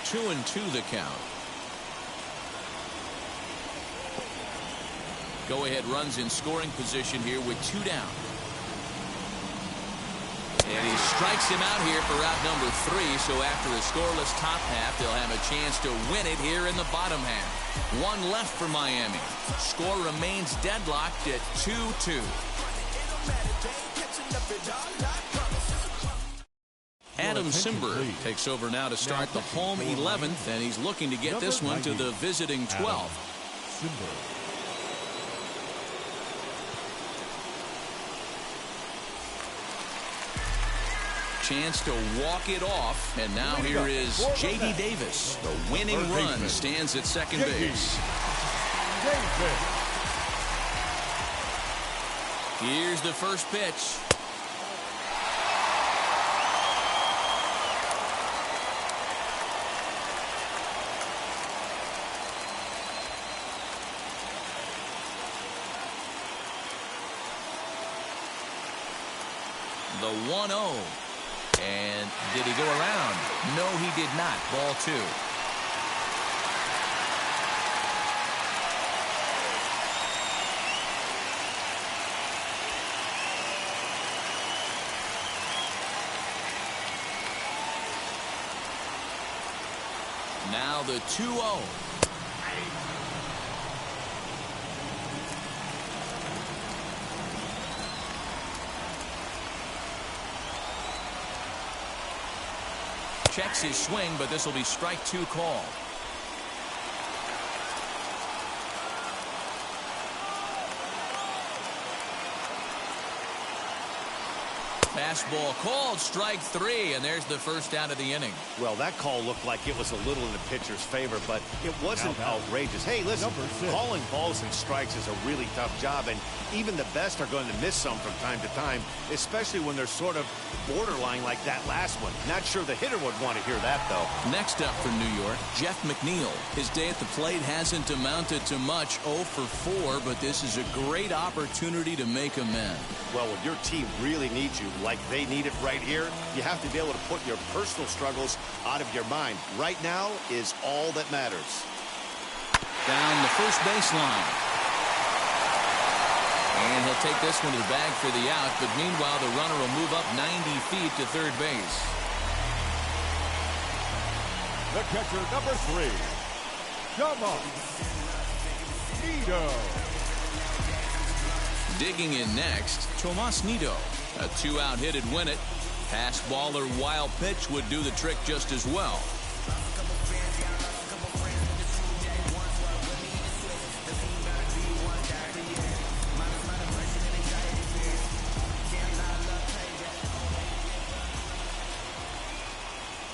Two and two the count. Go ahead runs in scoring position here with 2 down. And he strikes him out here for out number 3. So after a scoreless top half, they'll have a chance to win it here in the bottom half. 1 left for Miami. Score remains deadlocked at 2-2. Adam Simber takes over now to start the home 11th, and he's looking to get this one to the visiting 12th. Chance to walk it off, and now here is J.D. Davis. The winning run stands at second base. Here's the first pitch. The 1-0. And did he go around? No, he did not. Ball 2. Now the 2-0. Checks his swing, but this will be strike 2 call. Fastball called, strike 3, and there's the first out of the inning. Well, that call looked like it was a little in the pitcher's favor, but it wasn't outrageous. Hey, listen, calling balls and strikes is a really tough job, and even the best are going to miss some from time to time, especially when they're sort of borderline like that last one. Not sure the hitter would want to hear that, though. Next up for New York, Jeff McNeil. His day at the plate hasn't amounted to much, 0 for 4, but this is a great opportunity to make amends. Well, when your team really needs you, like they need it right here, you have to be able to put your personal struggles out of your mind. Right now is all that matters. Down the first baseline. And he'll take this one to the bag for the out, but meanwhile the runner will move up 90 feet to third base. The catcher, number 3, Nido. Digging in next, Tomas Nido. A 2-out hit'd win it. Fastball or wild pitch would do the trick just as well.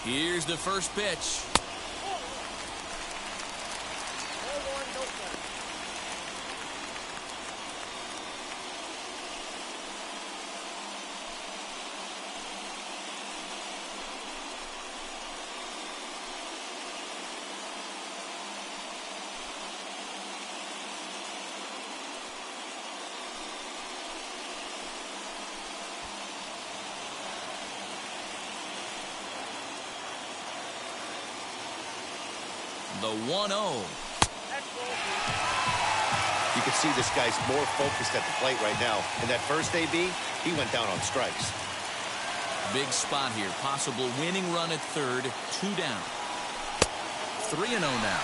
Here's the first pitch. The 1-0. You can see this guy's more focused at the plate right now. In that first AB, he went down on strikes. Big spot here. Possible winning run at third. 2 down. 3-0 now.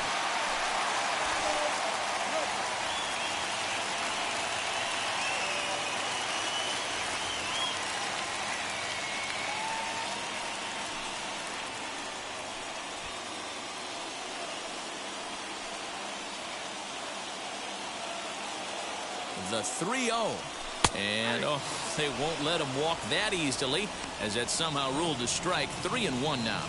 The 3-0. And, they won't let him walk that easily, as that's somehow ruled a strike. 3-1 now.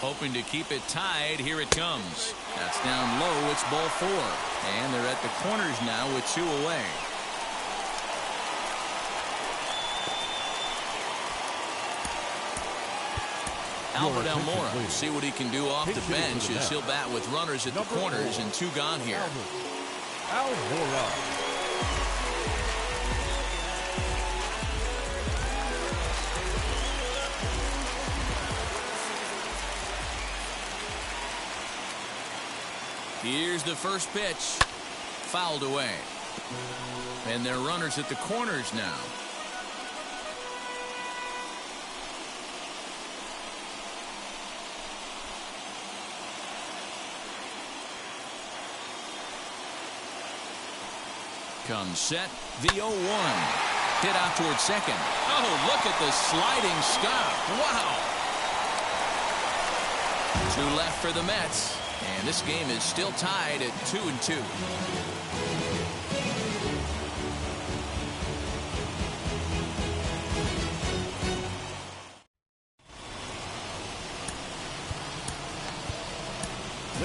Hoping to keep it tied. Here it comes. That's down low. It's ball 4. And they're at the corners now with 2 away. Albert Almora will see what he can do off the bench as he'll bat with runners at the corners and 2 gone here. Almora. Here's the first pitch. Fouled away. And they're runners at the corners now. Comes set. The 0-1. Hit out towards second. Oh, look at the sliding stop. Wow. 2 left for the Mets. And this game is still tied at 2-2.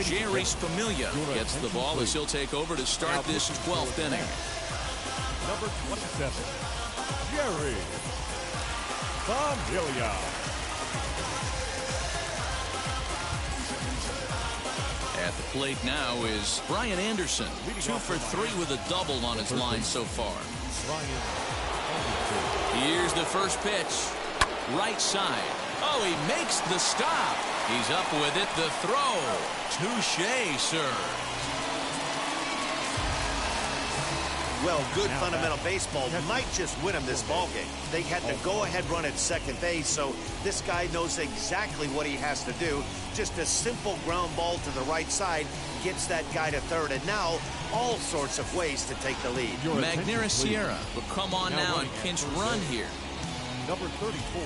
Jerry Familia gets the ball as he'll take over to start this 12th inning. Number 27, Jerry Familia. At the plate now is Brian Anderson. 2 for 3 with a double on his line so far. Here's the first pitch. Right side. Oh, he makes the stop. He's up with it. The throw. Touché, sir. Well, good fundamental baseball might just win him this ballgame. They had the go-ahead run at second base, so this guy knows exactly what he has to do. Just a simple ground ball to the right side gets that guy to third, and now all sorts of ways to take the lead. Magneuris Sierra will come on now and pinch run here. Number 34,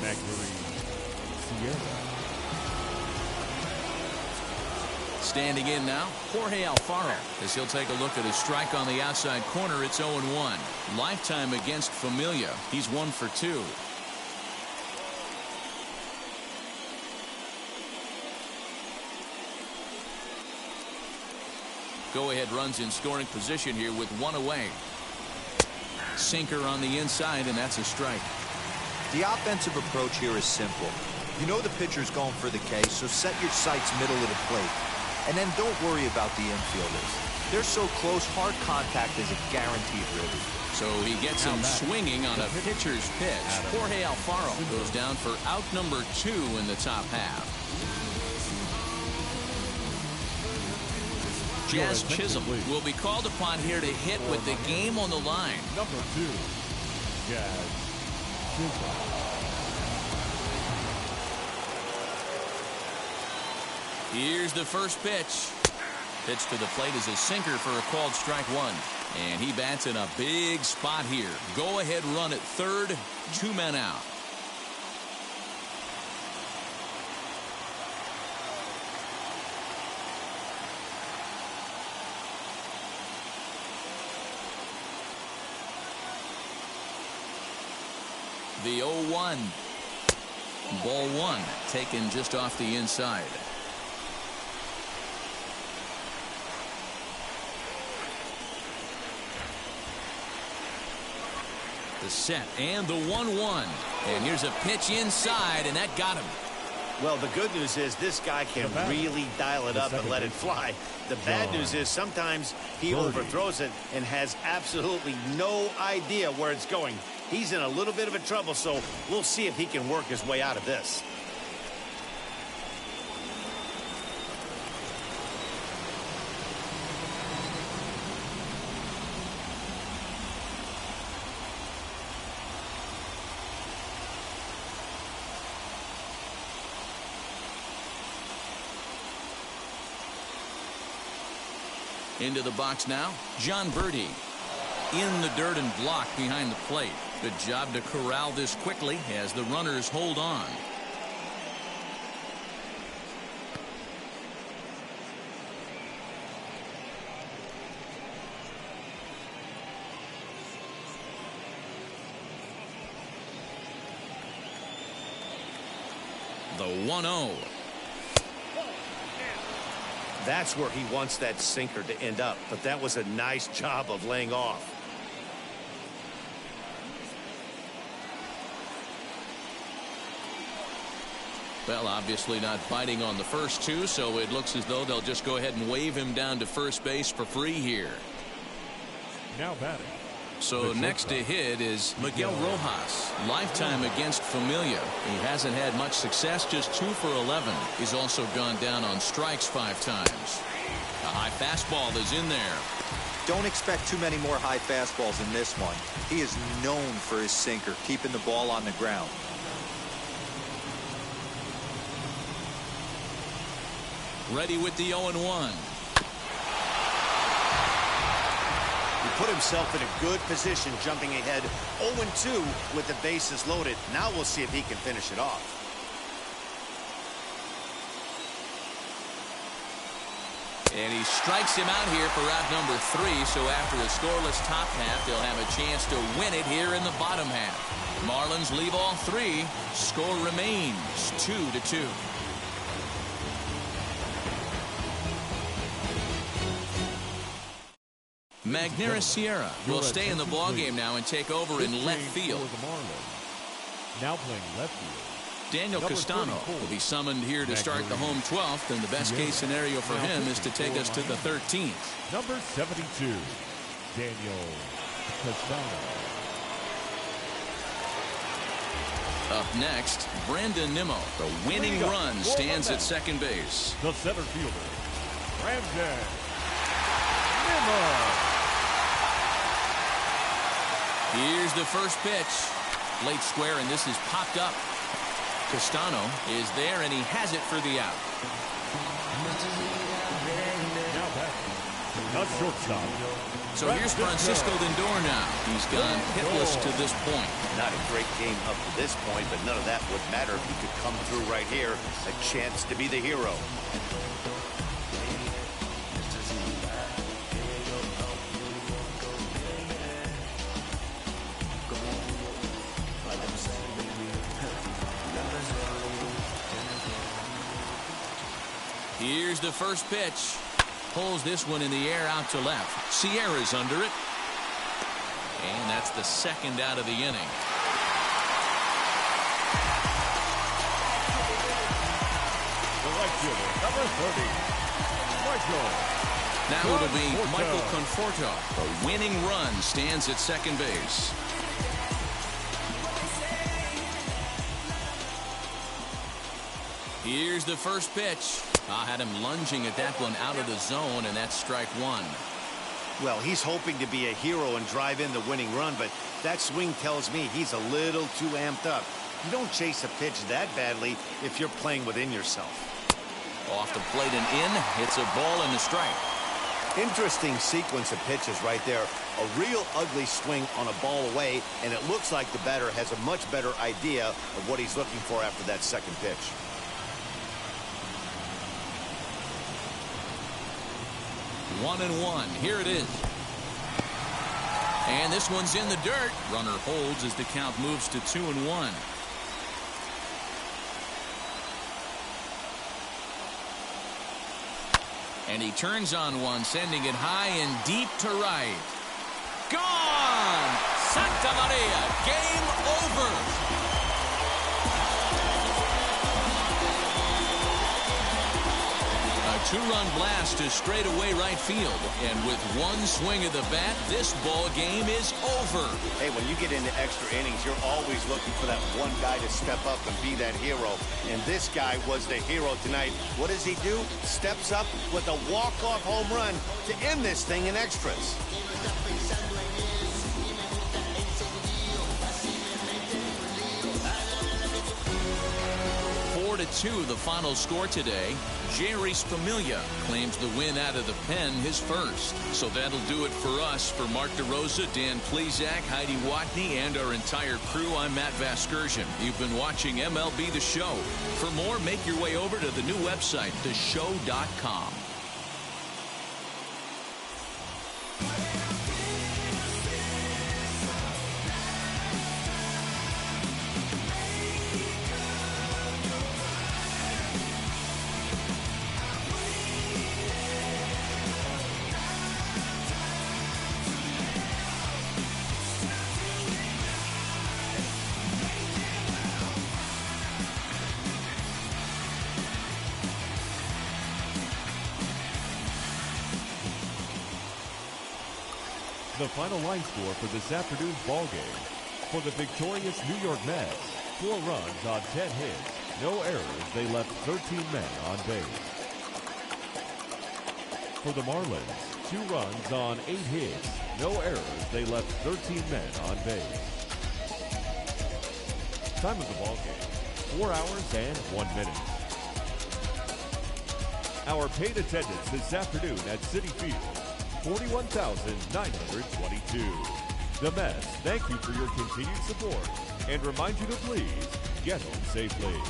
Magneuris Sierra. Standing in now, Jorge Alfaro, as he'll take a look at his strike on the outside corner. It's 0-1. Lifetime against Familia. He's 1 for 2. Go-ahead runs in scoring position here with 1 away. Sinker on the inside, and that's a strike. The offensive approach here is simple. You know the pitcher's going for the K, so set your sights middle of the plate. And then don't worry about the infielders. They're so close, hard contact is a guaranteed ribby. So he gets him swinging on a pitcher's pitch. Jorge Alfaro goes down for out number 2 in the top half. Jazz Chisholm will be called upon here to hit with the game on the line. Number 2, Jazz Chisholm. Here's the first pitch. Pitch to the plate is a sinker for a called strike 1. And he bats in a big spot here. Go ahead run at third. 2 men out. The 0-1. Ball 1 taken just off the inside. The set and the 1-1. And here's a pitch inside, and that got him. Well, the good news is this guy can really dial it up and let it fly. The bad news is sometimes he overthrows it and has absolutely no idea where it's going. He's in a little bit of a trouble, so we'll see if he can work his way out of this. Into the box now, John Birdie. In the dirt and blocked behind the plate. Good job to corral this quickly as the runners hold on. The 1-0. That's where he wants that sinker to end up, but that was a nice job of laying off. Well, obviously not biting on the first 2, so it looks as though they'll just go ahead and wave him down to first base for free here. Now batting. So next to hit is Miguel Rojas. Lifetime against Familia. He hasn't had much success, just 2 for 11. He's also gone down on strikes 5 times. A high fastball is in there. Don't expect too many more high fastballs in this one. He is known for his sinker, keeping the ball on the ground. Ready with the 0-1. He put himself in a good position, jumping ahead 0-2 with the bases loaded. Now we'll see if he can finish it off. And he strikes him out here for out number 3. So after a scoreless top half, they'll have a chance to win it here in the bottom half. Marlins leave all 3. Score remains 2-2. Magneuris Sierra will stay in the ballgame now and take over in left field. Now playing left field. Daniel Castano will be summoned here to start the home 12th, and the best case scenario for him is to take us to the 13th. Number 72, Daniel Castano. Up next, Brandon Nimmo. The winning run stands at second base. The center fielder, Brandon Nimmo. Here's the first pitch. Late square, and this is popped up. Castano is there, and he has it for the out. Now back. a shortstop. So here's Francisco Lindor now. He's gone hitless to this point. Not a great game up to this point, but none of that would matter if he could come through right here. A chance to be the hero. Here's the first pitch. Pulls this one in the air out to left. Sierra's under it. And that's the second out of the inning. The right fielder, number 30, Michael. Now it'll be Michael Conforto. A winning run stands at second base. Here's the first pitch. I had him lunging at that one out of the zone, and that's strike one. Well, he's hoping to be a hero and drive in the winning run, but that swing tells me he's a little too amped up. You don't chase a pitch that badly if you're playing within yourself. Off the plate and in. Hits a ball and a strike. Interesting sequence of pitches right there. A real ugly swing on a ball away, and it looks like the batter has a much better idea of what he's looking for after that second pitch. 1-1. Here it is. And this one's in the dirt. Runner holds as the count moves to 2-1. And he turns on one, sending it high and deep to right. Gone! Santa Maria, game over. Two-run blast to straightaway right field. And with one swing of the bat, this ball game is over. Hey, when you get into extra innings, you're always looking for that one guy to step up and be that hero. And this guy was the hero tonight. What does he do? Steps up with a walk-off home run to end this thing in extras. To 2, the final score today. Jerry Familia claims the win out of the pen, his first. So that'll do it for us. For Mark DeRosa, Dan Plesac, Heidi Watney, and our entire crew, I'm Matt Vasgersian. You've been watching MLB The Show. For more, make your way over to the new website, theshow.com. The final line score for this afternoon's ball game. For the victorious New York Mets, 4 runs on 10 hits, no errors, they left 13 men on base. For the Marlins, 2 runs on 8 hits, no errors, they left 13 men on base. Time of the ball game, 4 hours and 1 minute. Our paid attendance this afternoon at Citi Field, 41,922. The Mets thank you for your continued support and remind you to please get home safely.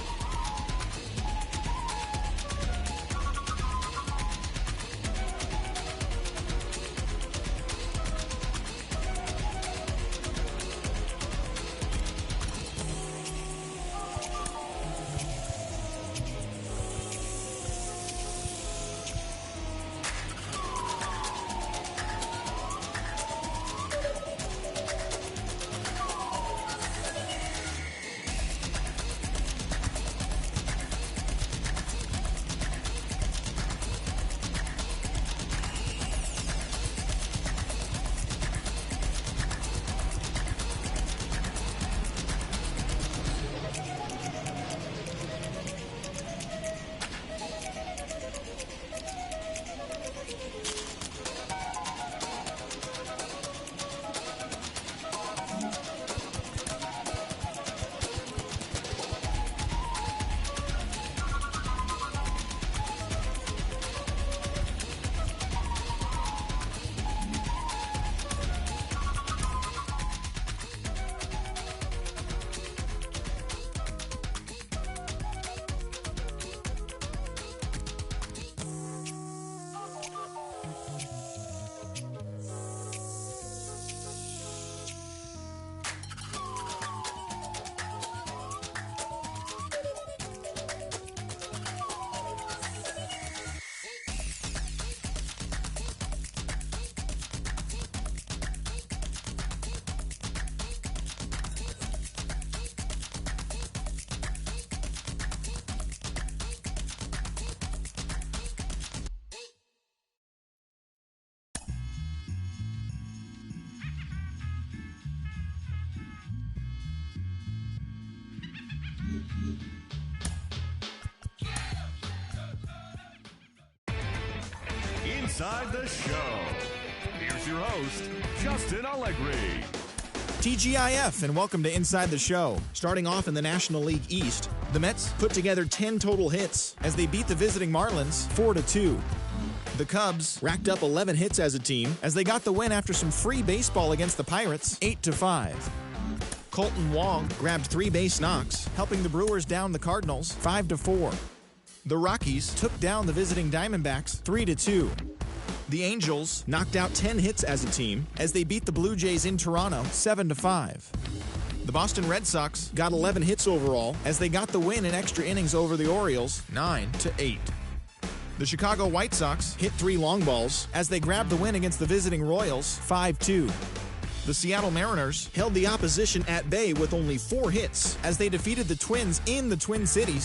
Inside the Show. Here's your host, Justin Allegri. TGIF, and welcome to Inside the Show. Starting off in the National League East, the Mets put together 10 total hits as they beat the visiting Marlins 4-2. The Cubs racked up 11 hits as a team as they got the win after some free baseball against the Pirates 8-5. Colton Wong grabbed 3 base knocks, helping the Brewers down the Cardinals 5-4. The Rockies took down the visiting Diamondbacks 3-2. The Angels knocked out 10 hits as a team as they beat the Blue Jays in Toronto 7-5. The Boston Red Sox got 11 hits overall as they got the win in extra innings over the Orioles 9-8. The Chicago White Sox hit 3 long balls as they grabbed the win against the visiting Royals 5-2. The Seattle Mariners held the opposition at bay with only 4 hits as they defeated the Twins in the Twin Cities